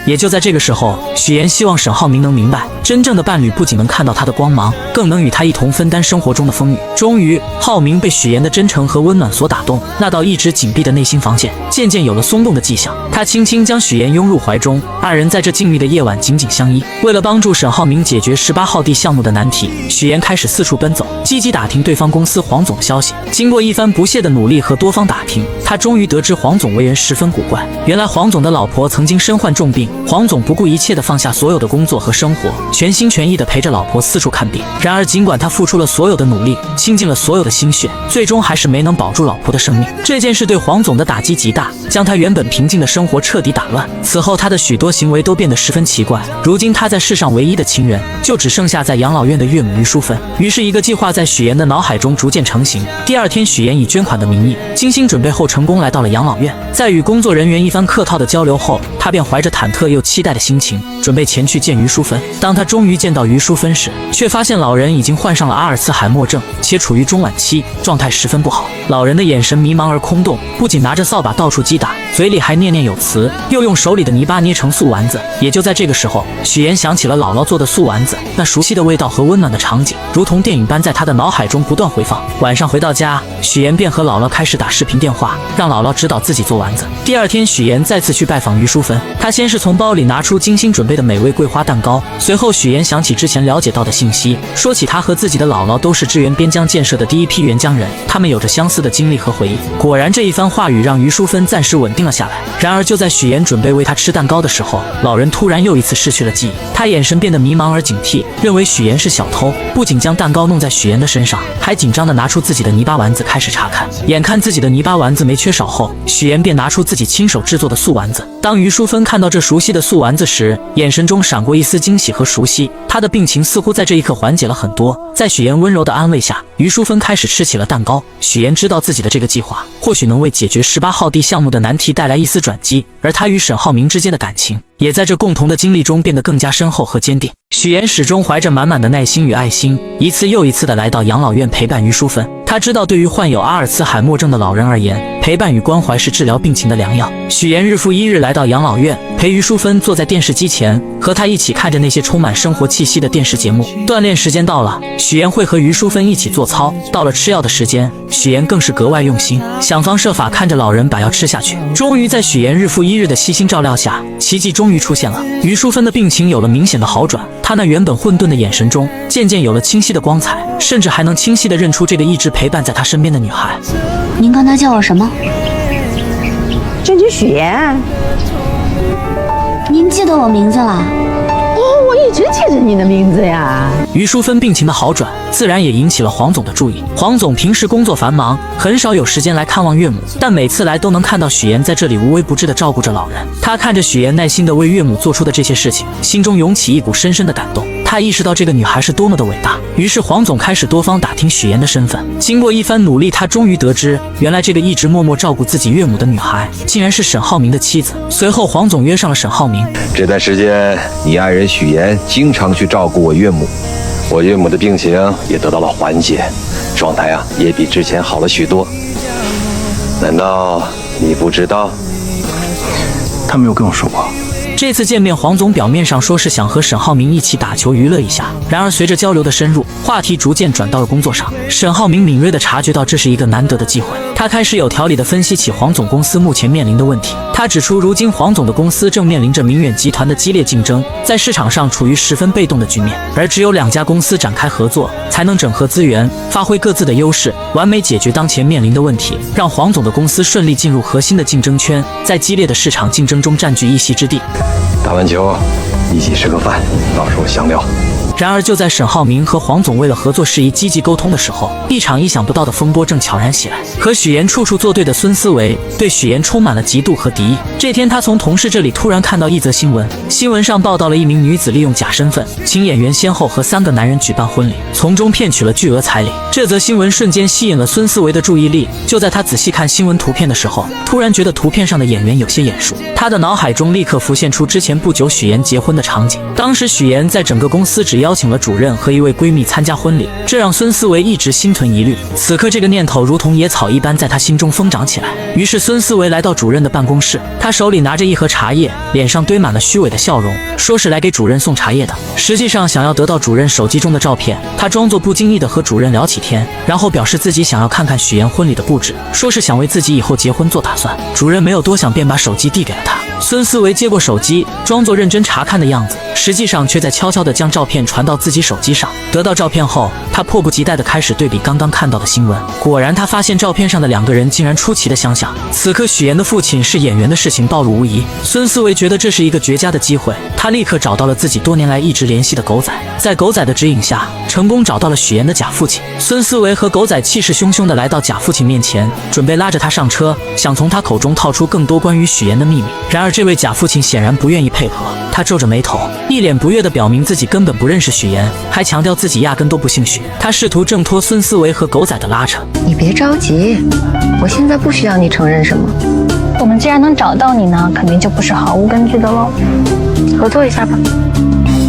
也就在这个时候，许妍希望沈浩明能明白，真正的伴侣不仅能看到他的光芒，更能与他一同分担生活中的风雨。终于，浩明被许妍的真诚和温暖所打动，那道一直紧闭的内心防线渐渐有了松动的迹象。他轻轻将许妍拥入怀中，二人在这静谧的夜晚紧紧相依。为了帮助沈浩明解决18号地项目的难题，许妍开始四处奔走，积极打听对方公司黄总的消息。经过一番不懈的努力和多方打听，他终于得知黄总为人十分古怪。原来黄总的老婆曾经身患重病，黄总不顾一切地放下所有的工作和生活，全心全意地陪着老婆四处看病。然而尽管他付出了所有的努力，倾尽了所有的心血，最终还是没能保住老婆的生命。这件事对黄总的打击极大，将他原本平静的生活彻底打乱。此后他的许多行为都变得十分奇怪。如今他在世上唯一的亲人，就只剩下在养老院的岳母于淑芬。于是一个计划在许妍的脑海中逐渐成型。第二天，许妍以捐款的名义精心准备后，成功来到了养老院。在与工作人员一番客套的交流后，他便怀着忐忑又期待的心情，准备前去见于淑芬。当他终于见到于淑芬时，却发现老人已经患上了阿尔茨海默症，且处于中晚期，状态十分不好。老人的眼神迷茫而空洞，不仅拿着扫把到处击打，嘴里还念念有词，又用手里的泥巴捏成素丸子。也就在这个时候，许妍想起了姥姥做的素丸子，那熟悉的味道和温暖的场景，如同电影般在她的脑海中不断回放。晚上回到家，许妍便和姥姥开始打视频电话，让姥姥指导自己做丸子。第二天，许妍再次去拜访于淑芬，她先是从包里拿出精心准备的美味桂花蛋糕，随后许妍想起之前了解到的信息，说起她和自己的姥姥都是支援边疆建设的第一批援疆人，他们有着相似的经历和回忆。果然，这一番话语让于淑芬暂时稳定了下来。然而就在许妍准备喂她吃蛋糕的时候，老人突然又一次失去了记忆，他眼神变得迷茫而警惕，认为许妍是小偷，不仅将蛋糕弄在许妍的身上，还紧张地拿出自己的泥巴丸子开始查看。眼看自己的泥巴丸子没缺少后，许妍便拿出自己亲手制作的素丸子。当于淑芬看到这熟悉的素丸子时，眼神中闪过一丝惊喜和熟悉，她的病情似乎在这一刻缓解了很多。在许妍温柔的安慰下，于淑芬开始吃起了蛋糕。许妍知道自己的这个计划或许能为解决18号地项目的难题带来一丝转机，而她与沈浩明之间的感情也在这共同的经历中变得更加深厚和坚定。许妍始终怀着满满的耐心与爱心，一次又一次地来到养老院陪伴于淑芬。她知道，对于患有阿尔茨海默症的老人而言，陪伴与关怀是治疗病情的良药。许妍日复一日来到养老院，陪于淑芬坐在电视机前，和她一起看着那些充满生活气息的电视节目。锻炼时间到了，许妍会和于淑芬一起做操。到了吃药的时间，许妍更是格外用心，想方设法看着老人把药吃下去。终于在许妍日复一日的悉心照料下，奇迹终于出现了。于淑芬的病情有了明显的好转，她那原本混沌的眼神中渐渐有了清晰的光彩，甚至还能清晰地认出这个一直陪伴在她身边的女孩。您刚才叫我什么？这就许妍。您记得我名字了？哦，我一直记着你的名字呀。于淑芬病情的好转，自然也引起了黄总的注意。黄总平时工作繁忙，很少有时间来看望岳母，但每次来都能看到许妍在这里无微不至地照顾着老人。他看着许妍耐心地为岳母做出的这些事情，心中涌起一股深深的感动。他意识到这个女孩是多么的伟大，于是黄总开始多方打听许妍的身份。经过一番努力，他终于得知，原来这个一直默默照顾自己岳母的女孩，竟然是沈浩明的妻子。随后，黄总约上了沈浩明。这段时间，你爱人许妍经常去照顾我岳母，我岳母的病情也得到了缓解，状态也比之前好了许多。难道你不知道？他没有跟我说过。这次见面，黄总表面上说是想和沈浩明一起打球娱乐一下，然而随着交流的深入，话题逐渐转到了工作上。沈浩明敏锐地察觉到这是一个难得的机会，他开始有条理地分析起黄总公司目前面临的问题。他指出，如今黄总的公司正面临着明远集团的激烈竞争，在市场上处于十分被动的局面，而只有2家公司展开合作，才能整合资源，发挥各自的优势，完美解决当前面临的问题，让黄总的公司顺利进入核心的竞争圈，在激烈的市场竞争中占据一席之地。打完球一起吃个饭，到时候详聊。然而就在沈浩明和黄总为了合作事宜积极沟通的时候，一场意想不到的风波正悄然袭来。和许岩处处作对的孙思维对许岩充满了嫉妒和敌意。这天，他从同事这里突然看到一则新闻，新闻上报道了一名女子利用假身份，请演员先后和3个男人举办婚礼，从中骗取了巨额彩礼。这则新闻瞬间吸引了孙思维的注意力。就在他仔细看新闻图片的时候，突然觉得图片上的演员有些眼熟，他的脑海中立刻浮现出之前不久许岩结婚的场景。当时许岩在整个公司只邀请了主任和一位闺蜜参加婚礼，这让孙思维一直心存疑虑。此刻这个念头如同野草一般在他心中疯长起来。于是孙思维来到主任的办公室，他手里拿着一盒茶叶，脸上堆满了虚伪的笑容，说是来给主任送茶叶的，实际上想要得到主任手机中的照片。他装作不经意的和主任聊起天，然后表示自己想要看看许岩婚礼的布置，说是想为自己以后结婚做打算。主任没有多想，便把手机递给了他。孙思维接过手机，装作认真查看的样子，实际上却在悄悄地将照片传到自己手机上。得到照片后，他迫不及待地开始对比刚刚看到的新闻。果然，他发现照片上的2个人竟然出奇的相像。此刻许岩的父亲是演员的事情暴露无遗，孙思维觉得这是一个绝佳的机会，他立刻找到了自己多年来一直联系的狗仔，在狗仔的指引下，成功找到了许岩的假父亲。孙思维和狗仔气势汹汹地来到假父亲面前，准备拉着他上车，想从他口中套出更多关于许岩的秘密。然而这位假父亲显然不愿意配合，他皱着眉头，一脸不悦地表明自己根本不认识许岩，还强调自己压根都不姓许。他试图挣脱孙思维和狗仔的拉扯。你别着急，我现在不需要你承认什么。我们既然能找到你呢，肯定就不是毫无根据的喽。合作一下吧。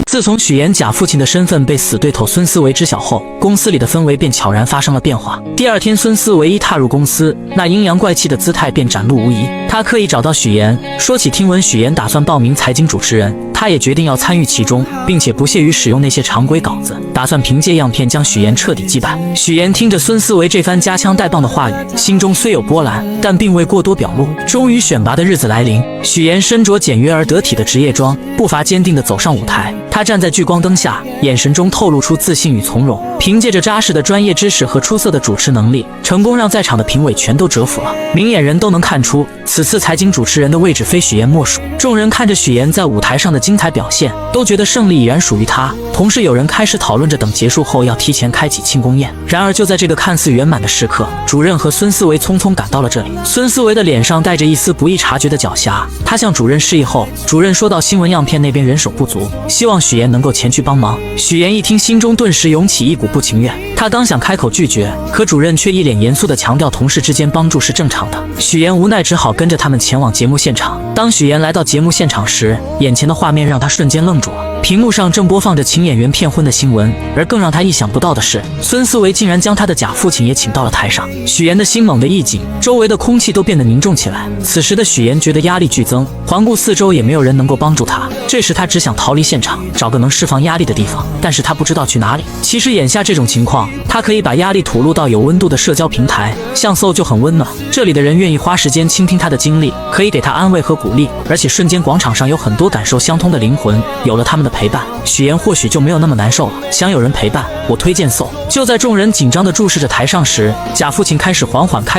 自从许岩假父亲的身份被死对头孙思维知晓后，公司里的氛围便悄然发生了变化。第2天，孙思维一踏入公司，那阴阳怪气的姿态便展露无遗。他刻意找到许岩，说起听闻许岩打算报名财经主持人，他也决定要参与其中，并且不屑于使用那些常规稿子，打算凭借样片将许岩彻底击败。许岩听着孙思维这番夹枪带棒的话语，心中虽有波澜，但并未过多表露。终于选拔的日子来临，许岩身着简约而得体的职业装，步伐坚定地走上舞台。他站在聚光灯下，眼神中透露出自信与从容，凭借着扎实的专业知识和出色的主持能力，成功让在场的评委全都折服了。明眼人都能看出，此次财经主持人的位置非许岩莫属。众人看着许岩在舞台上的精彩表现，都觉得胜利已然属于他。同时有人开始讨论着等结束后要提前开启庆功宴。然而就在这个看似圆满的时刻，主任和孙思维匆匆赶到了这里。孙思维的脸上带着一丝不易察觉的狡黠，他向主任示意后，主任说到新闻样片那边人手不足，希望许岩能够前去帮忙。许岩一听，心中顿时涌起一股不情愿，他刚想开口拒绝，可主任却一脸严肃地强调同事之间帮助是正常的。许岩无奈只好跟着他们前往节目现场。当许岩来到节目现场时，眼前的画面让他瞬间愣住了。屏幕上正播放着请演员骗婚的新闻，而更让他意想不到的是，孙思维竟然将他的假父亲也请到了台上。许岩的心猛地一紧，周围的空气都变得凝重起来。此时的许岩觉得压力剧增，环顾四周也没有人能够帮助他。这时他只想逃离现场，找个能释放压力的地方，但是他不知道去哪里。其实眼下这种情况，他可以把压力吐露到有温度的社交平台，像搜就很温暖，这里的人愿意花时间倾听他的经历，可以给他安慰和鼓励，而且瞬间广场上有很多感受相通的灵魂，有了他们的陪伴，许岩或许就没有那么难受了。想有人陪伴，我推荐搜。就在众人紧张地注视着台上时，假父亲开始缓缓开